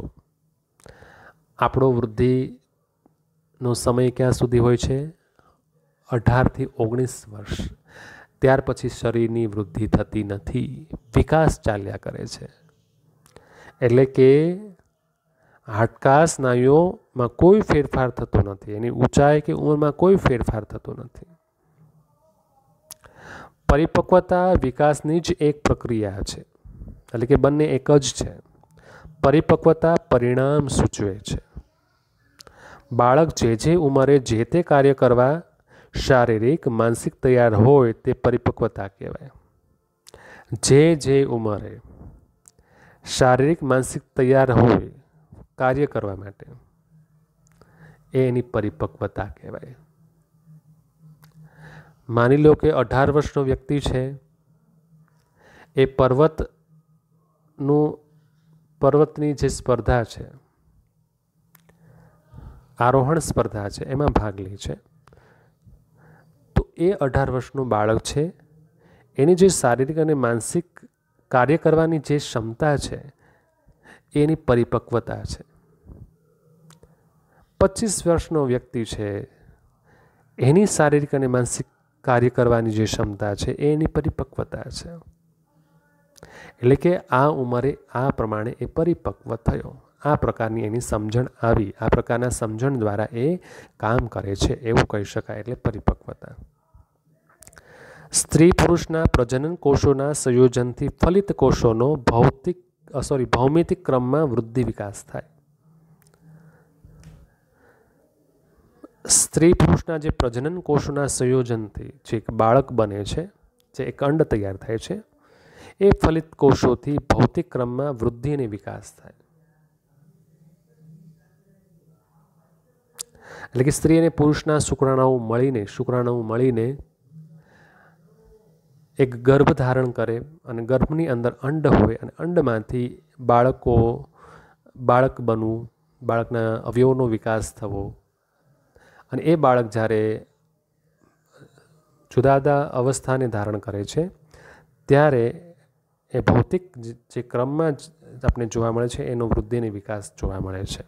આપણો વૃદ્ધિનો સમય ક્યાં સુધી હોય છે? 18 થી 19 વર્ષ. ત્યાર પછી શરીરની વૃદ્ધિ થતી નથી, વિકાસ ચાલ્યા કરે છે. એટલે કે હાડકાં, સ્નાયુઓમાં કોઈ ફેરફાર થતો નથી, એની ઊંચાઈ કે ઉંમરમાં કોઈ ફેરફાર થતો નથી. પરિપક્વતા વિકાસની જ એક પ્રક્રિયા છે, એટલે કે બંને એક જ છે. પરિપક્વતા પરિણામ સૂચવે છે. બાળક જે ઉંમરે જે તે કાર્ય કરવા શારીરિક માનસિક તૈયાર હોય તે પરિપક્વતા કહેવાય. જે ઉંમરે શારીરિક માનસિક તૈયાર હોય કાર્ય કરવા માટે એ એની પરિપક્વતા કહેવાય. માની લો કે 18 વર્ષનો વ્યક્તિ છે, એ પર્વતની જે સ્પર્ધા છે, આરોહણ સ્પર્ધા છે, એમાં ભાગ લે છે. તો એ 18 વર્ષનું બાળક છે, એની જે શારીરિક અને માનસિક કાર્ય કરવાની જે ક્ષમતા છે એની પરિપક્વતા છે. 25 વર્ષનો વ્યક્તિ છે, એની શારીરિક અને માનસિક કાર્ય કરવાની જે ક્ષમતા છે એ એની પરિપક્વતા છે. એટલે કે આ ઉંમરે આ પ્રમાણે એ પરિપક્વ થયો, આ પ્રકારની એની સમજણ આવી, આ પ્રકારના સમજણ દ્વારા એ કામ કરે છે એવું કહી શકાય, એટલે પરિપક્વતા. સ્ત્રી પુરુષના પ્રજનન કોષોના સંયોજનથી ફલિત કોષોનો ભૌમિતિક ક્રમમાં વૃદ્ધિ વિકાસ થાય. સ્ત્રી પુરુષના જે પ્રજનન કોષોના સંયોજનથી જે એક બાળક બને છે, જે એક અંડ તૈયાર થાય છે, એ ફલિત કોષોથી ભૌતિક ક્રમમાં વૃદ્ધિ અને વિકાસ થાય. એટલે કે સ્ત્રી અને પુરુષના શુક્રાણુઓ મળીને એક ગર્ભ ધારણ કરે અને ગર્ભની અંદર અંડ હોય અને અંડમાંથી બાળક બનવું, બાળકના અવયવોનો વિકાસ થવો, અને એ બાળક જ્યારે જુદા જુદા અવસ્થાને ધારણ કરે છે ત્યારે એ ભૌતિક જે ક્રમમાં આપણે જોવા મળે છે એનો વૃદ્ધિ અને વિકાસ જોવા મળે છે.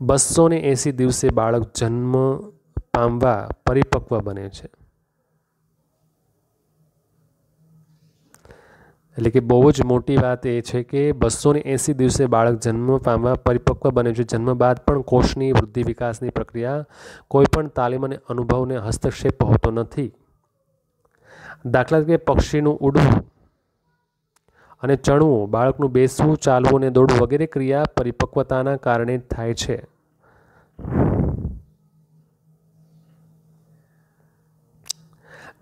280 દિવસે બાળક જન્મ પામવા પરિપક્વ બને છે. એટલે કે બહુ જ મોટી વાત એ છે કે 280 દિવસે બાળક જન્મ પામવા પરિપક્વ બને છે. જન્મ બાદ પણ કોષની વૃદ્ધિ વિકાસની પ્રક્રિયા કોઈ પણ તાલીમ અને અનુભવને હસ્તક્ષેપ હોતો નથી. દાખલા તરીકે પક્ષીનું ઉડવું અને ચણવું, બાળકનું બેસવું, ચાલવું અને દોડવું વગેરે ક્રિયા પરિપક્વતાના કારણે થાય છે.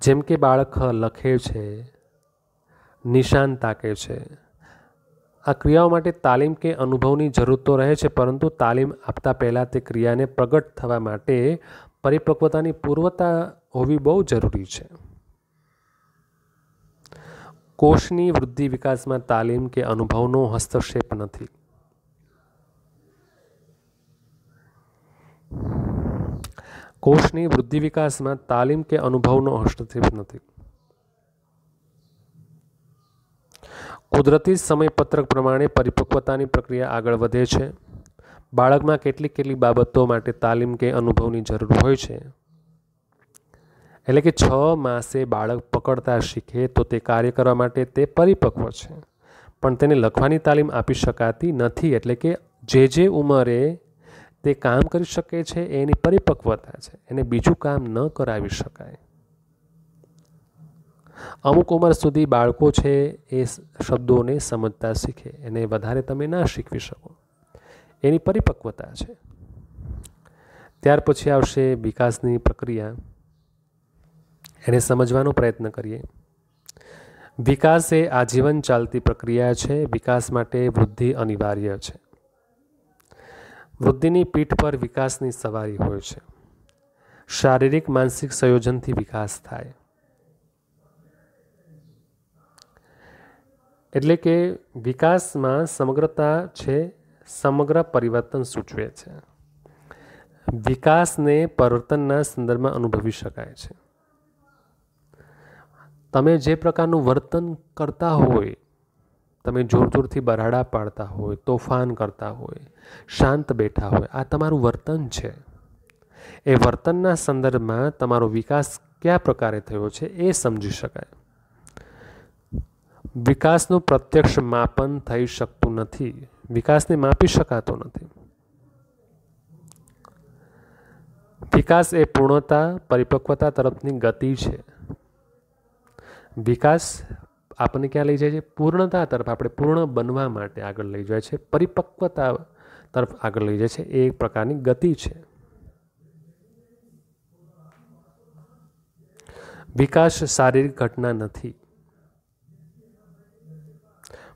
જેમ કે બાળક લખે છે, નિશાન તાકે છે, આ ક્રિયાઓ માટે તાલીમ કે અનુભવની જરૂર તો રહે છે, પરંતુ તાલીમ આપતા પહેલાં તે ક્રિયાને પ્રગટ થવા માટે પરિપક્વતાની પૂર્વતા હોવી બહુ જરૂરી છે. કોષની વૃદ્ધિ વિકાસમાં તાલીમ કે અનુભવનો હસ્તક્ષેપ નથી. કોષની વૃદ્ધિ વિકાસમાં તાલીમ કે અનુભવનો હસ્તક્ષેપ નથી. કુદરતી સમયપત્રક પ્રમાણે પરિપક્વતાની પ્રક્રિયા આગળ વધે છે. બાળકમાં કેટલીક બાબતો માટે તાલીમ કે અનુભવની જરૂર હોય છે. એટલે કે 6 માસે બાળક પકડતા શીખે તો તે કાર્ય કરવા માટે તે પરિપક્વ છે, પણ તેને લખવાની તાલીમ આપી શકાતી નથી. એટલે કે જે ઉંમરે તે કામ કરી શકે છે એની પરિપક્વતા છે, એને બીજું કામ ન કરાવી શકાય. અમુક ઉંમર સુધી બાળકો છે એ શબ્દોને સમજતા શીખે, એને વધારે તમે ના શીખવી શકો, એની પરિપક્વતા છે. ત્યાર પછી આવશે વિકાસની પ્રક્રિયા. એને સમજવાનો પ્રયત્ન કરીએ. વિકાસ એ આજીવન ચાલતી પ્રક્રિયા છે. વિકાસ માટે વૃદ્ધિ અનિવાર્ય છે. વૃદ્ધિની પીઠ પર વિકાસની સવારી હોય છે. શારીરિક માનસિક સંયોજનથી વિકાસ થાય. એટલે કે વિકાસમાં સમગ્રતા છે, સમગ્ર પરિવર્તન સૂચવે છે. વિકાસને પરિવર્તનના સંદર્ભમાં અનુભવી શકાય છે. તમે જે પ્રકારનું વર્તન કરતા હોય, તમે જોર જોરથી બરાડા પાડતા હોય, તોફાન કરતા હોય, શાંત બેઠા હોય, આ તમારું વર્તન છે. એ વર્તનના સંદર્ભમાં તમારો વિકાસ કયા પ્રકારે થયો છે એ સમજી શકાય. વિકાસનું પ્રત્યક્ષ માપન થઈ શકતું નથી. વિકાસને માપી શકાતો નથી. વિકાસ એ પૂર્ણતા, પરિપક્વતા તરફની ગતિ છે. વિકાસ આપણને ક્યાં લઈ જાય છે? પૂર્ણતા તરફ, આપણે પૂર્ણ બનવા માટે આગળ લઈ જાય છે, પરિપક્વતા તરફ આગળ લઈ જાય છે. એ એક પ્રકારની ગતિ છે. વિકાસ શારીરિક ઘટના નથી.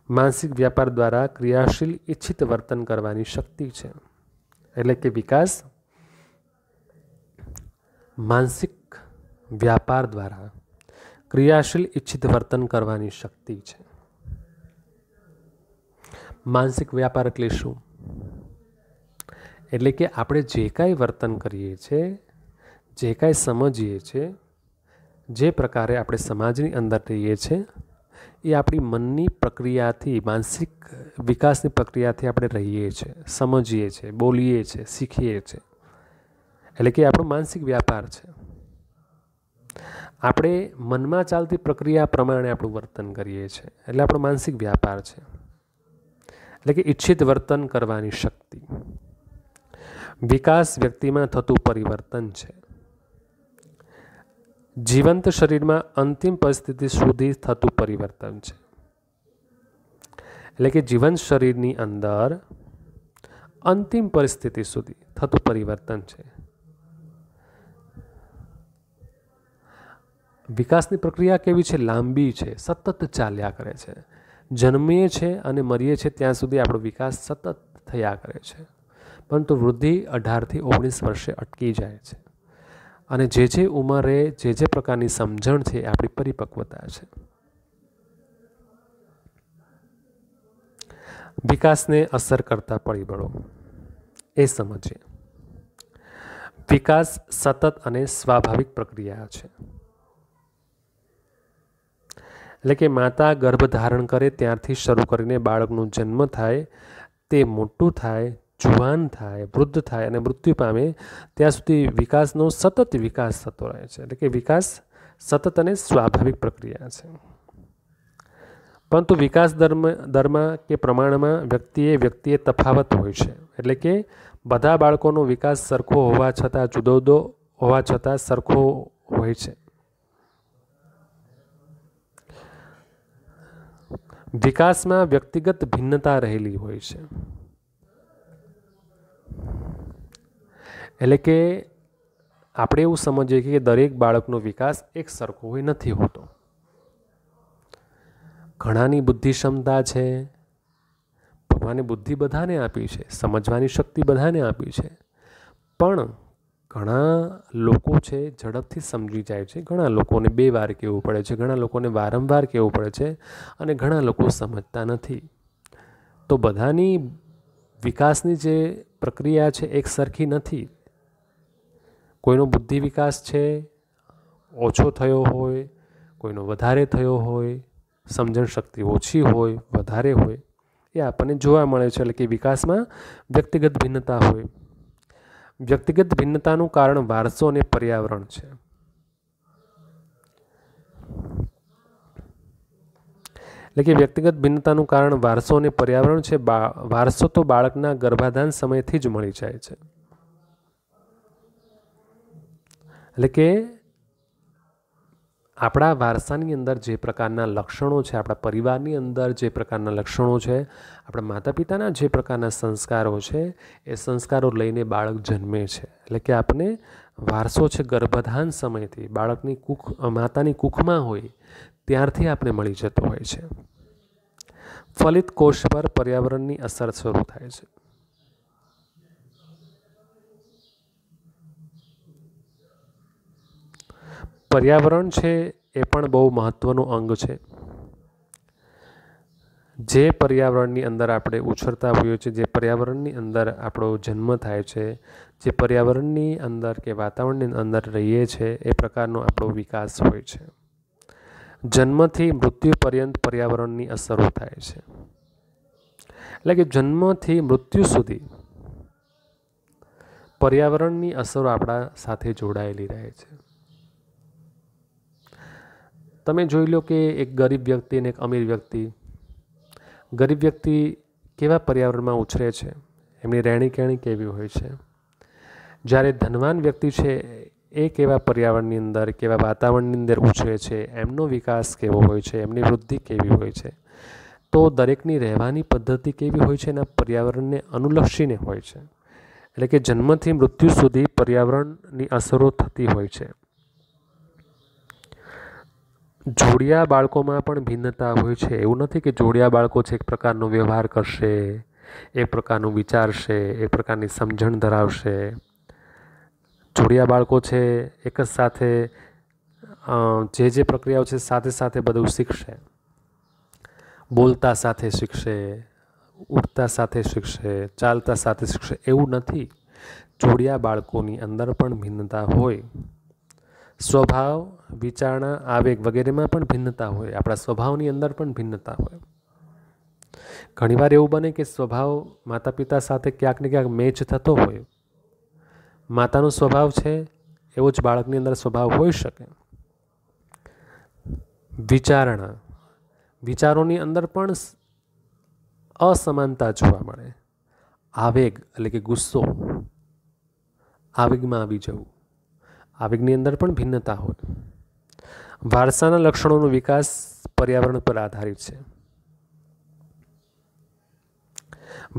માનસિક વ્યાપાર દ્વારા ક્રિયાશીલ ઇચ્છિત વર્તન કરવાની શક્તિ છે. એટલે કે વિકાસ માનસિક વ્યાપાર દ્વારા ક્રિયાશીલ ઇચ્છિત વર્તન કરવાની શક્તિ છે. માનસિક વ્યાપાર એટલે શું? એટલે કે આપણે જે કાંઈ વર્તન કરીએ છીએ, જે કાંઈ સમજીએ છીએ, જે પ્રકારે આપણે સમાજની અંદર રહીએ છીએ, એ આપણી મનની પ્રક્રિયાથી, માનસિક વિકાસની પ્રક્રિયાથી આપણે રહીએ છીએ, સમજીએ છીએ, બોલીએ છીએ, શીખીએ છીએ. એટલે કે આપણો માનસિક વ્યાપાર છે. આપણે મનમાં ચાલતી પ્રક્રિયા પ્રમાણે આપણું વર્તન કરીએ છીએ, એટલે આપણો માનસિક વ્યાપાર છે. એટલે કે ઇચ્છિત વર્તન કરવાની શક્તિ. વિકાસ વ્યક્તિમાં થતું પરિવર્તન છે. જીવંત શરીરમાં અંતિમ પરિસ્થિતિ સુધી થતું પરિવર્તન છે. એટલે કે જીવંત શરીરની અંદર અંતિમ પરિસ્થિતિ સુધી થતું પરિવર્તન છે. વિકાસની પ્રક્રિયા કેવી છે? લાંબી છે, સતત ચાલ્યા કરે છે. જન્મીએ છે અને મરીએ છે ત્યાં સુધી આપણો વિકાસ સતત થયા કરે છે. પરંતુ વૃદ્ધિ 18થી 19 વર્ષે અટકી જાય છે. અને જે ઉંમરે જે પ્રકારની સમજણ છે એ આપણી પરિપક્વતા છે. વિકાસને અસર કરતા પરિબળો એ સમજીએ. વિકાસ સતત અને સ્વાભાવિક પ્રક્રિયા છે. એટલે કે માતા ગર્ભ ધારણ કરે ત્યારથી શરૂ કરીને બાળકનું જન્મ થાય, તે મોટું થાય, જુવાન થાય, વૃદ્ધ થાય અને મૃત્યુ પામે ત્યાં સુધી વિકાસનો સતત વિકાસ થતો રહે છે. એટલે કે વિકાસ સતત અને સ્વાભાવિક પ્રક્રિયા છે. પરંતુ વિકાસ દરમાં કે પ્રમાણમાં વ્યક્તિએ તફાવત હોય છે. એટલે કે બધા બાળકોનો વિકાસ સરખો હોવા છતાં જુદો હોવા છતાં સરખો હોય છે. વિકાસમાં વ્યક્તિગત ભિન્નતા રહેલી હોય છે. એટલે કે આપણે એવું સમજીએ કે દરેક બાળકનો વિકાસ એક સરખો હોય નથી હોતો. ઘણાની બુદ્ધિ ક્ષમતા છે, ભગવાને બુદ્ધિ બધાને આપી છે, સમજવાની શક્તિ બધાને આપી છે, પણ ઘણા લોકો છે ઝડપથી સમજી જાય છે, ઘણા લોકોને 2 વાર કહેવું પડે છે, ઘણા લોકોને વારંવાર કહેવું પડે છે, અને ઘણા લોકો સમજતા નથી. તો બધાની વિકાસની જે પ્રક્રિયા છે એક સરખી નથી. કોઈનો બુદ્ધિ વિકાસ છે ઓછો થયો હોય, કોઈનો વધારે થયો હોય, સમજણ શક્તિ ઓછી હોય, વધારે હોય, એ આપણને જોવા મળે છે. એટલે કે વિકાસમાં વ્યક્તિગત ભિન્નતા હોય. વ્યક્તિગત ભિન્નતાનું કારણ વારસો અને પર્યાવરણ છે. એટલે કે વ્યક્તિગત ભિન્નતાનું કારણ વારસો અને પર્યાવરણ છે. વારસો તો બાળકના ગર્ભાધાન સમયથી જ મળી જાય છે. એટલે કે આપણા વારસાની અંદર જે પ્રકારના લક્ષણો છે, આપણા પરિવારની અંદર જે પ્રકારના લક્ષણો છે, આપણા માતા પિતાના જે પ્રકારના સંસ્કારો છે, એ સંસ્કારો લઈને બાળક જન્મે છે. એટલે કે આપણને વારસો છે ગર્ભાધાન સમયથી, બાળકની માતાની કુખમાં હોય ત્યારથી આપણે મળી જતો હોય છે. ફલિત કોષ પર પર્યાવરણની અસર શરૂ થાય છે. પર્યાવરણ છે એ પણ બહુ મહત્ત્વનું અંગ છે. જે પર્યાવરણની અંદર આપણે ઉછરતા હોઈએ છીએ, જે પર્યાવરણની અંદર આપણો જન્મ થાય છે, જે પર્યાવરણની અંદર કે વાતાવરણની અંદર રહીએ છીએ, એ પ્રકારનો આપણો વિકાસ હોય છે. જન્મથી મૃત્યુ પર્યંત પર્યાવરણની અસરો થાય છે. એટલે કે જન્મથી મૃત્યુ સુધી પર્યાવરણની અસરો આપણા સાથે જોડાયેલી રહે છે. તમે જોઈ લો કે એક ગરીબ વ્યક્તિ અને એક અમીર વ્યક્તિ. ગરીબ વ્યક્તિ કેવા પર્યાવરણમાં ઉછરે છે, એમની રહેણી કહેણી કેવી હોય છે. જ્યારે ધનવાન વ્યક્તિ છે એ કેવા પર્યાવરણની અંદર, કેવા વાતાવરણની અંદર ઉછરે છે, એમનો વિકાસ કેવો હોય છે, એમની વૃદ્ધિ કેવી હોય છે. તો દરેકની રહેવાની પદ્ધતિ કેવી હોય છે, એના પર્યાવરણને અનુલક્ષીને હોય છે. એટલે કે જન્મથી મૃત્યુ સુધી પર્યાવરણની અસરો થતી હોય છે. જોડિયા બાળકોમાં પણ ભિન્નતા હોય છે. એવું નથી કે જોડિયા બાળકો છે એક પ્રકારનો વ્યવહાર કરશે, એક પ્રકારનું વિચારશે, એક પ્રકારની સમજણ ધરાવશે. જોડિયા બાળકો છે એક જ સાથે જે પ્રક્રિયાઓ છે સાથે સાથે બધું શીખશે. બોલતા સાથે શીખશે, ઉઠતા સાથે શીખશે, ચાલતા સાથે શીખશે. એવું નથી. જોડિયા બાળકોની અંદર પણ ભિન્નતા હોય. સ્વભાવ, વિચારણા, આવેગ વગેરેમાં પણ ભિન્નતા હોય. આપણા સ્વભાવની અંદર પણ ભિન્નતા હોય. ઘણીવાર એવું બને કે સ્વભાવ માતા પિતા સાથે ક્યાંક ને ક્યાંક મેચ થતો હોય. માતાનો સ્વભાવ છે એવો જ બાળકની અંદર સ્વભાવ હોઈ શકે. વિચારણા, વિચારોની અંદર પણ અસમાનતા જોવા મળે. આવેગ એટલે કે ગુસ્સો, આવેગમાં આવી જવું, આવેગની અંદર પણ ભિન્નતા હોય. વારસાના લક્ષણોનો વિકાસ પર્યાવરણ પર આધારિત છે.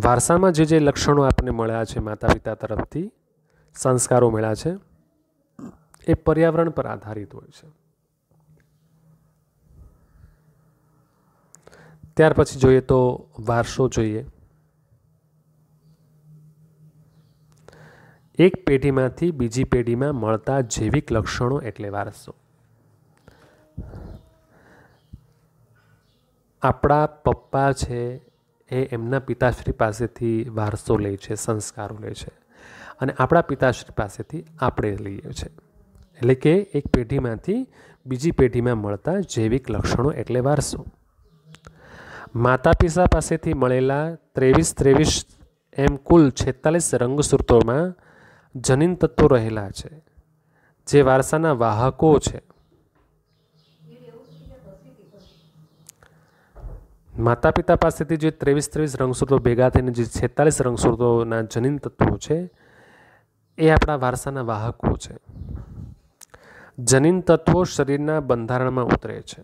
વારસામાં જે લક્ષણો આપણને મળ્યા છે માતા પિતા તરફથી, સંસ્કારો મળ્યા છે, એ પર્યાવરણ પર આધારિત હોય છે. ત્યાર પછી જોઈએ તો વારસો જોઈએ. એક પેઢીમાંથી બીજી પેઢીમાં મળતા જૈવિક લક્ષણો એટલે વારસો. આપણા પપ્પા છે એ એમના પિતાશ્રી પાસેથી વારસો લે છે, સંસ્કારો લે છે, અને આપણા પિતાશ્રી પાસેથી આપણે લઈએ છીએ. એટલે કે એક પેઢીમાંથી બીજી પેઢીમાં મળતા જૈવિક લક્ષણો એટલે વારસો. માતા પિતા પાસેથી મળેલા 23 એમ કુલ 46 રંગસૂત્રોમાં જનીન તત્વો રહેલા છે, જે વારસાના વાહકો છે. માતા પિતા પાસેથી જે 23 રંગસૂત્રો ભેગા થઈને જે 46 રંગસૂત્રોના જનીન તત્વો છે, એ આપણા વારસાના વાહકો છે. જનીન તત્વો શરીરના બંધારણમાં ઉતરે છે.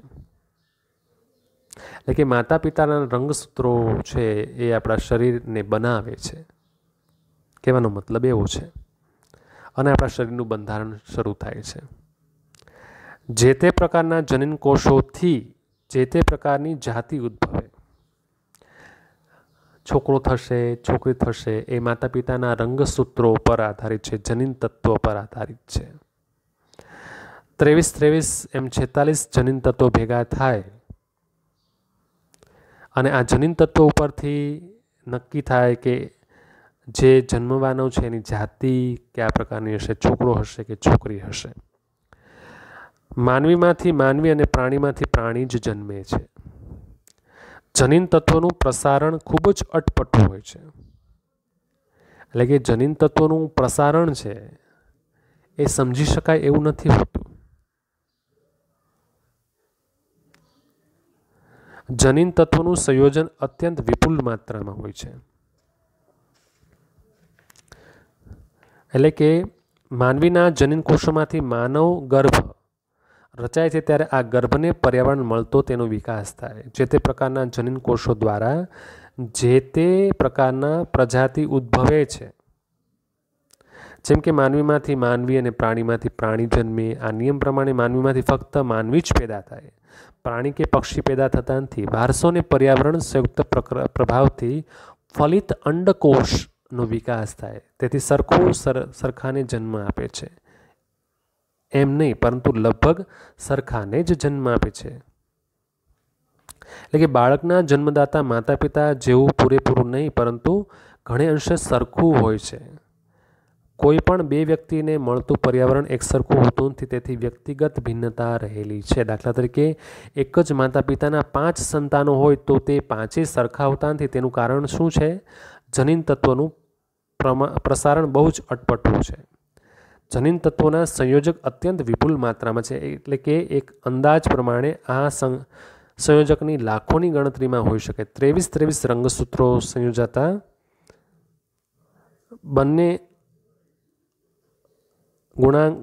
એટલે કે માતા પિતાના રંગસૂત્રો છે એ આપણા શરીરને બનાવે છે. કહેવાનો મતલબ એવો છે. અને આપણા શરીરનું બંધારણ શરૂ થાય છે. જે તે પ્રકારના જનીન કોષોથી જે તે પ્રકારની જાતિ ઉદ્ભવે. છોકરો થશે, છોકરી થશે, એ માતા પિતાના રંગસૂત્રો પર આધારિત છે, જનીન તત્વો પર આધારિત છે. 23 એમ 46 જનીન તત્વો ભેગા થાય અને આ જનીન તત્વો ઉપરથી નક્કી થાય કે જે જન્મવાનો છે એની જાતિ કયા પ્રકારની હશે, છોકરો હશે કે છોકરી હશે. માનવીમાંથી માનવી અને પ્રાણીમાંથી પ્રાણી જ જન્મે છે. જનીન તત્વોનું પ્રસારણ ખૂબ જ અટપટું હોય છે. એટલે કે જનીન તત્વોનું પ્રસારણ છે એ સમજી શકાય એવું નથી હોતું. જનીન તત્વોનું સંયોજન અત્યંત વિપુલ માત્રામાં હોય છે. એટલે કે માનવીના જનીન કોષોમાંથી માનવ ગર્ભ રચાય છે ત્યારે આ ગર્ભને પર્યાવરણ મળતો તેનો વિકાસ થાય. જે તે પ્રકારના જનીન કોષો દ્વારા જે તે પ્રકારના પ્રજાતિ ઉદ્ભવે છે. જેમ કે માનવીમાંથી માનવી અને પ્રાણીમાંથી પ્રાણી જન્મે. આ નિયમ પ્રમાણે માનવીમાંથી ફક્ત માનવી જ પેદા થાય, પ્રાણી કે પક્ષી પેદા થતા નથી. વારસો અને પર્યાવરણ સંયુક્ત પ્રભાવથી ફલિત અંડકોષનો વિકાસ થાય. તેથી સરખાને જન્મ આપે છે એમ નહીં, પરંતુ લગભગ સરખાને જ જન્મ આપે છે. એટલે કે બાળકના જન્મદાતા માતા પિતા જેવું પૂરેપૂરું નહીં, પરંતુ ઘણે અંશે સરખું હોય છે. કોઈ પણ બે વ્યક્તિને મળતું પર્યાવરણ એક સરખું હોતું નથી, તેથી વ્યક્તિગત ભિન્નતા રહેલી છે. દાખલા તરીકે એક જ માતા પિતાના 5 સંતાનો હોય તો તે 5 સરખા હોતા નથી. તેનું કારણ શું છે? જનીન તત્વનું પ્રસારણ બહુ જ અટપટું છે. જનીન તત્વોના સંયોજક અત્યંત વિપુલ માત્રામાં છે. એટલે કે એક અંદાજ પ્રમાણે આ સંયોજકની લાખોની ગણતરીમાં હોઈ શકે. 23 રંગસૂત્રો સંયોજાતા બંને ગુણાંક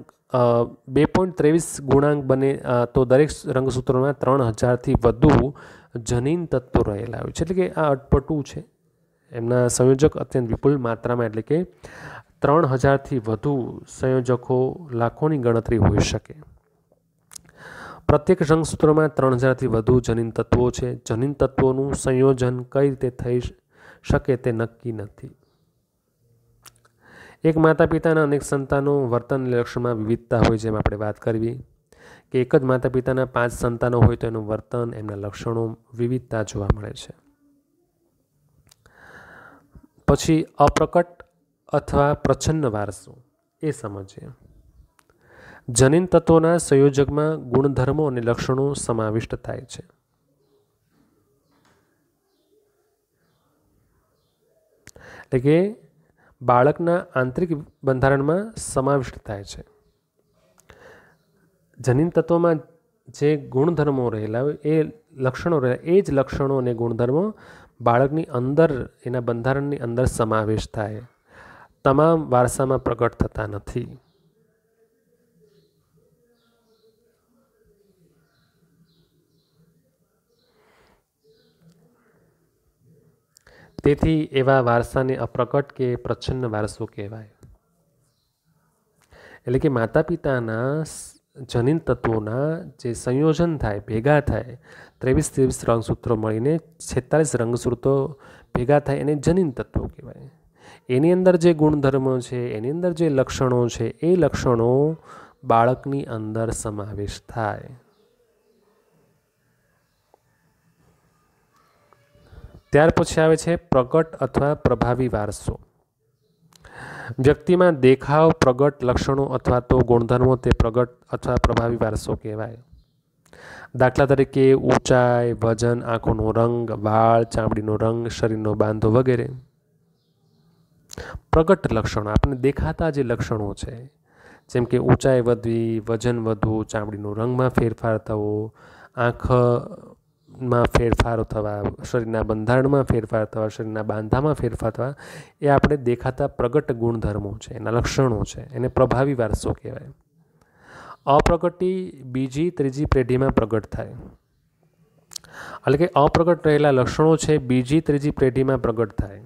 2.23 ગુણાંક બને તો દરેક રંગસૂત્રોમાં 3000થી વધુ જનીન તત્વો રહેલા હોય છે. એટલે કે આ અટપટું છે. એમના સંયોજક અત્યંત વિપુલ માત્રામાં, એટલે કે 3000થી વધુ સંયોજકો લાખોની ગણતરી હોઈ શકે. પ્રત્યેક રંગસૂત્રમાં 3000થી વધુ જનીન તત્વો છે. જનીન તત્વોનું સંયોજન કઈ રીતે થઈ શકે તે નક્કી નથી. એક માતા પિતાના અનેક સંતાનો વર્તન લક્ષણમાં વિવિધતા હોય. જેમ આપણે વાત કરવી કે એક જ માતા પિતાના 5 સંતાનો હોય તો એનું વર્તન, એમના લક્ષણો વિવિધતા જોવા મળે છે. પછી અપ્રકટ અથવા પ્રચ્છન્ન વારસો એ સમજીએ. જનીન તત્વોના સંયોજકમાં ગુણધર્મો અને લક્ષણો સમાવિષ્ટ થાય છે. એટલે કે બાળકના આંતરિક બંધારણમાં સમાવિષ્ટ થાય છે. જનીન તત્વોમાં જે ગુણધર્મો રહેલા હોય, એ લક્ષણો રહેલા, એ જ લક્ષણો અને ગુણધર્મો બાળકની અંદર, એના બંધારણની અંદર સમાવેશ થાય. તમામ વારસામાં પ્રગટ થતા નથી. તેથી એવા વારસાને અપ્રકટ કે પ્રચ્છન્ન વારસો કહેવાય. એટલે કે માતા પિતાના જનીન તત્વોના જે સંયોજન થાય, ભેગા થાય, 23 રંગસૂત્રો મળીને 46 રંગસૂત્રો ભેગા થાય એને જનીન તત્વો કહેવાય. એની અંદર જે ગુણધર્મો છે, એની અંદર જે લક્ષણો છે, એ લક્ષણો બાળકની અંદર સમાવેશ થાય. ત્યાર પછી આવે છે પ્રગટ અથવા પ્રભાવી વારસો. વ્યક્તિમાં દેખાવ, પ્રગટ લક્ષણો અથવા તો ગુણધર્મો તે પ્રગટ અથવા પ્રભાવી વારસો કહેવાય. દાખલા તરીકે ઊંચાઈ, વજન, આંખોનો રંગ, વાળ, ચામડીનો રંગ, શરીરનો બાંધો વગેરે. પ્રગટ લક્ષણો આપણને દેખાતા જે લક્ષણો છે, જેમ કે ઊંચાઈ વધવી, વજન વધવું, ચામડીનો રંગમાં ફેરફાર થવો, આંખમાં ફેરફારો થવા, શરીરના બંધારણમાં ફેરફાર થવા, શરીરના બાંધામાં ફેરફાર થવા, એ આપણે દેખાતા પ્રગટ ગુણધર્મો છે, એના લક્ષણો છે. એને પ્રભાવી વારસો કહેવાય. અપ્રગટી બીજી ત્રીજી પેઢીમાં પ્રગટ થાય. એટલે કે અપ્રગટ રહેલા લક્ષણો છે બીજી ત્રીજી પેઢીમાં પ્રગટ થાય.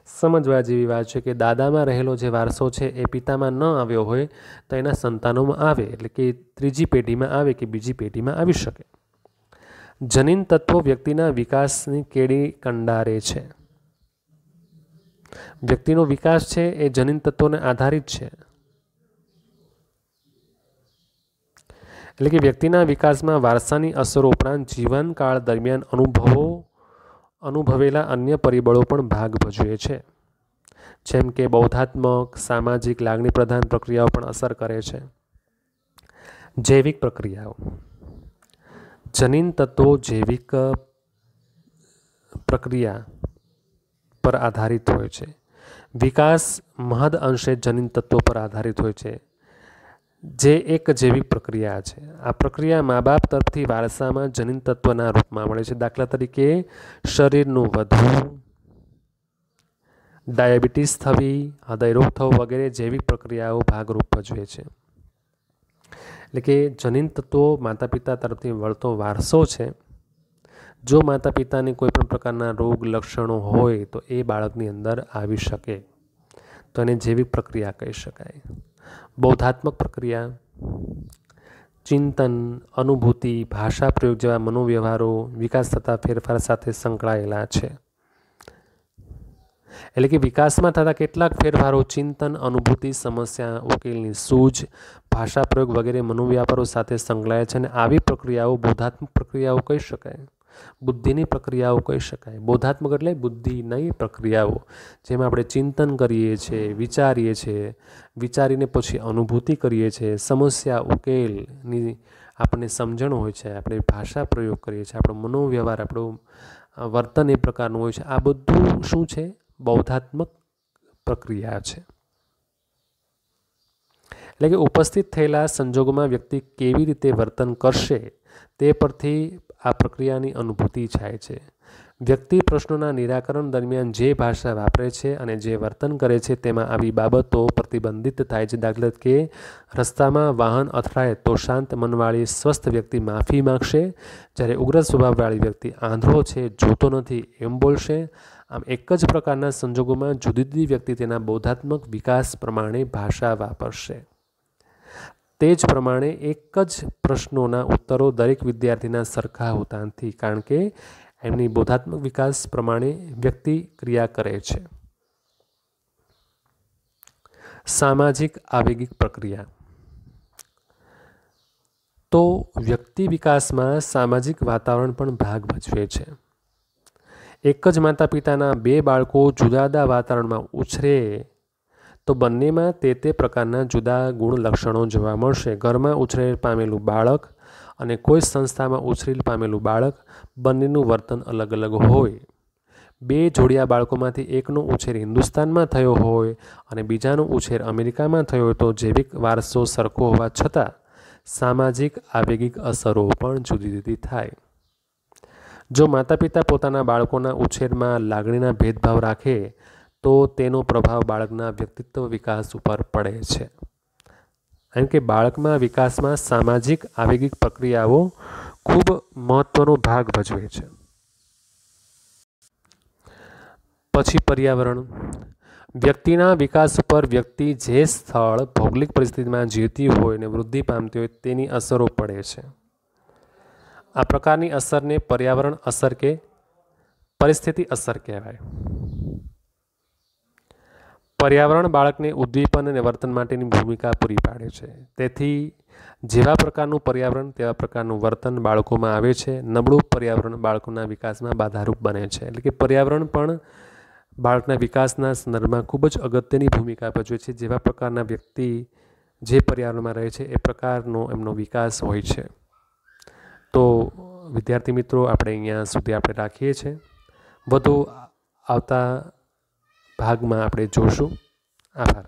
સમજવા જેવી વાત છે કે દાદામાં રહેલો જે વારસો છે એ પિતામાં ન આવ્યો હોય તો એના સંતાનોમાં આવે, એટલે કે ત્રીજી પેઢીમાં આવે કે બીજી પેઢીમાં આવી શકે. જનીન તત્વો વ્યક્તિના વિકાસની કેડી કંડારે છે. વ્યક્તિનો વિકાસ છે એ જનીન તત્વોને આધારિત છે. એટલે કે વ્યક્તિના વિકાસમાં વારસાની અસરો ઉપરાંત જીવનકાળ દરમિયાન અનુભવેલા અન્ય પરિબળો પણ ભાગ ભજવે છે. જેમ કે બૌદ્ધાત્મક, સામાજિક, લાગણી પ્રધાન પ્રક્રિયાઓ પણ અસર કરે છે. જૈવિક પ્રક્રિયાઓ. જનીન તત્વો જૈવિક પ્રક્રિયા પર આધારિત હોય છે. વિકાસ મહદ અંશે જનીન તત્વો પર આધારિત હોય છે, જે એક જૈવિક પ્રક્રિયા છે. આ પ્રક્રિયા મા બાપ તરફથી વારસામાં જનીન તત્વના રૂપમાં મળે છે. દાખલા તરીકે શરીરનું વધવું, ડાયાબિટીસ થવી, હૃદયરોગ થવો વગેરે જૈવિક પ્રક્રિયાઓ ભાગરૂપ ભજવે છે. એટલે કે જનીન તત્વો માતા પિતા તરફથી મળતો વારસો છે. જો માતા પિતાને કોઈ પણ પ્રકારના રોગ લક્ષણો હોય તો એ બાળકની અંદર આવી શકે, તો એને જૈવિક પ્રક્રિયા કહી શકાય. બૌદ્ધાત્મક પ્રક્રિયા ચિંતન, અનુભૂતિ, ભાષા પ્રયોગ જેવા મનોવ્યવહારો વિકાસ થતા ફેરફાર સાથે સંકળાયેલા છે. એટલે કે વિકાસમાં થતા કેટલાક ફેરફારો ચિંતન, અનુભૂતિ, સમસ્યા ઉકેલની સૂઝ, ભાષા પ્રયોગ વગેરે મનોવ્યાપારો સાથે સંકળાય છે. અને આવી પ્રક્રિયાઓ બૌદ્ધાત્મક પ્રક્રિયાઓ કહી શકાય, બુદ્ધિની પ્રક્રિયાઓ કહી શકાય. બૌદ્ધાત્મક એટલે બુદ્ધિની પ્રક્રિયાઓ, જેમાં આપણે ચિંતન કરીએ છીએ, વિચારીએ છીએ, વિચારીને પછી અનુભૂતિ કરીએ છીએ, સમસ્યા ઉકેલની આપણને સમજણ હોય છે, આપણે ભાષા પ્રયોગ કરીએ છીએ, આપણો મનોવ્યવહાર, આપણું વર્તન એ પ્રકારનું હોય છે. આ બધું શું છે? બૌદ્ધાત્મક પ્રક્રિયા છે. એટલે કે ઉપસ્થિત થયેલા સંજોગોમાં વ્યક્તિ કેવી રીતે વર્તન કરશે તે પરથી આ પ્રક્રિયાની અનુભૂતિ થાય છે. વ્યક્તિ પ્રશ્નોના નિરાકરણ દરમિયાન જે ભાષા વાપરે છે અને જે વર્તન કરે છે તેમાં આવી બાબતો પ્રતિબંધિત થાય છે. દાખલા તરીકે રસ્તામાં વાહન અથડાય તો શાંત મનવાળી સ્વસ્થ વ્યક્તિ માફી માગશે, જ્યારે ઉગ્ર સ્વભાવવાળી વ્યક્તિ આંધળો છે, જોતો નથી એમ બોલશે. આમ એક જ પ્રકારના સંજોગોમાં જુદી જુદી વ્યક્તિ તેના બૌદ્ધાત્મક વિકાસ પ્રમાણે ભાષા વાપરશે. તે જ પ્રમાણે એક જ પ્રશ્નોના ઉત્તરો દરેક વિદ્યાર્થીના સરખા હોતા નથી, કારણ કે એમની બૌદ્ધાત્મક વિકાસ પ્રમાણે વ્યક્તિ ક્રિયા કરે છે. સામાજિક આવેગિક પ્રક્રિયા. તો વ્યક્તિ વિકાસમાં સામાજિક વાતાવરણ પણ ભાગ ભજવે છે. એક જ માતા પિતાના બે બાળકો જુદા જુદા વાતાવરણમાં ઉછરે તો બંનેમાં તે પ્રકારના જુદા ગુણ લક્ષણો જોવા મળશે. ઘરમાં ઉછરેલ પામેલું બાળક અને કોઈ સંસ્થામાં ઉછરેલ પામેલું બાળક, બંનેનું વર્તન અલગ અલગ હોય. બે જોડિયા બાળકોમાંથી એકનો ઉછેર હિન્દુસ્તાનમાં થયો હોય અને બીજાનો ઉછેર અમેરિકામાં થયો હોય તો જૈવિક વારસો સરખો હોવા છતાં સામાજિક આવેગિક અસરો પણ જુદી જુદી થાય. જો માતા પિતા પોતાના બાળકોના ઉછેરમાં લાગણીના ભેદભાવ રાખે તો તેનો પ્રભાવ બાળકના વ્યક્તિત્વ વિકાસ ઉપર પડે છે. એમ કે બાળકના વિકાસમાં સામાજિક આવેગિક પ્રક્રિયાઓ ખૂબ મહત્વનો ભાગ ભજવે છે. પછી પર્યાવરણ. વ્યક્તિના વિકાસ ઉપર વ્યક્તિ જે સ્થળ ભૌગોલિક પરિસ્થિતિમાં જીવતી હોય અને વૃદ્ધિ પામતી હોય તેની અસરો પડે છે. આ પ્રકારની અસરને પર્યાવરણ અસર કે પરિસ્થિતિ અસર કહેવાય. પર્યાવરણ બાળકને ઉદ્દીપન અને વર્તન માટેની ભૂમિકા પૂરી પાડે છે. તેથી જેવા પ્રકારનું પર્યાવરણ તેવા પ્રકારનું વર્તન બાળકોમાં આવે છે. નબળું પર્યાવરણ બાળકોના વિકાસમાં બાધારૂપ બને છે. એટલે કે પર્યાવરણ પણ બાળકના વિકાસના સંદર્ભમાં ખૂબ જ અગત્યની ભૂમિકા ભજવે છે. જેવા પ્રકારના વ્યક્તિ જે પર્યાવરણમાં રહે છે એ પ્રકારનો એમનો વિકાસ હોય છે. તો વિદ્યાર્થી મિત્રો, આપણે અહીંયા સુધી આપણે રાખીએ છીએ. વધુ આવતા ભાગમાં આપણે જોશું. આભાર.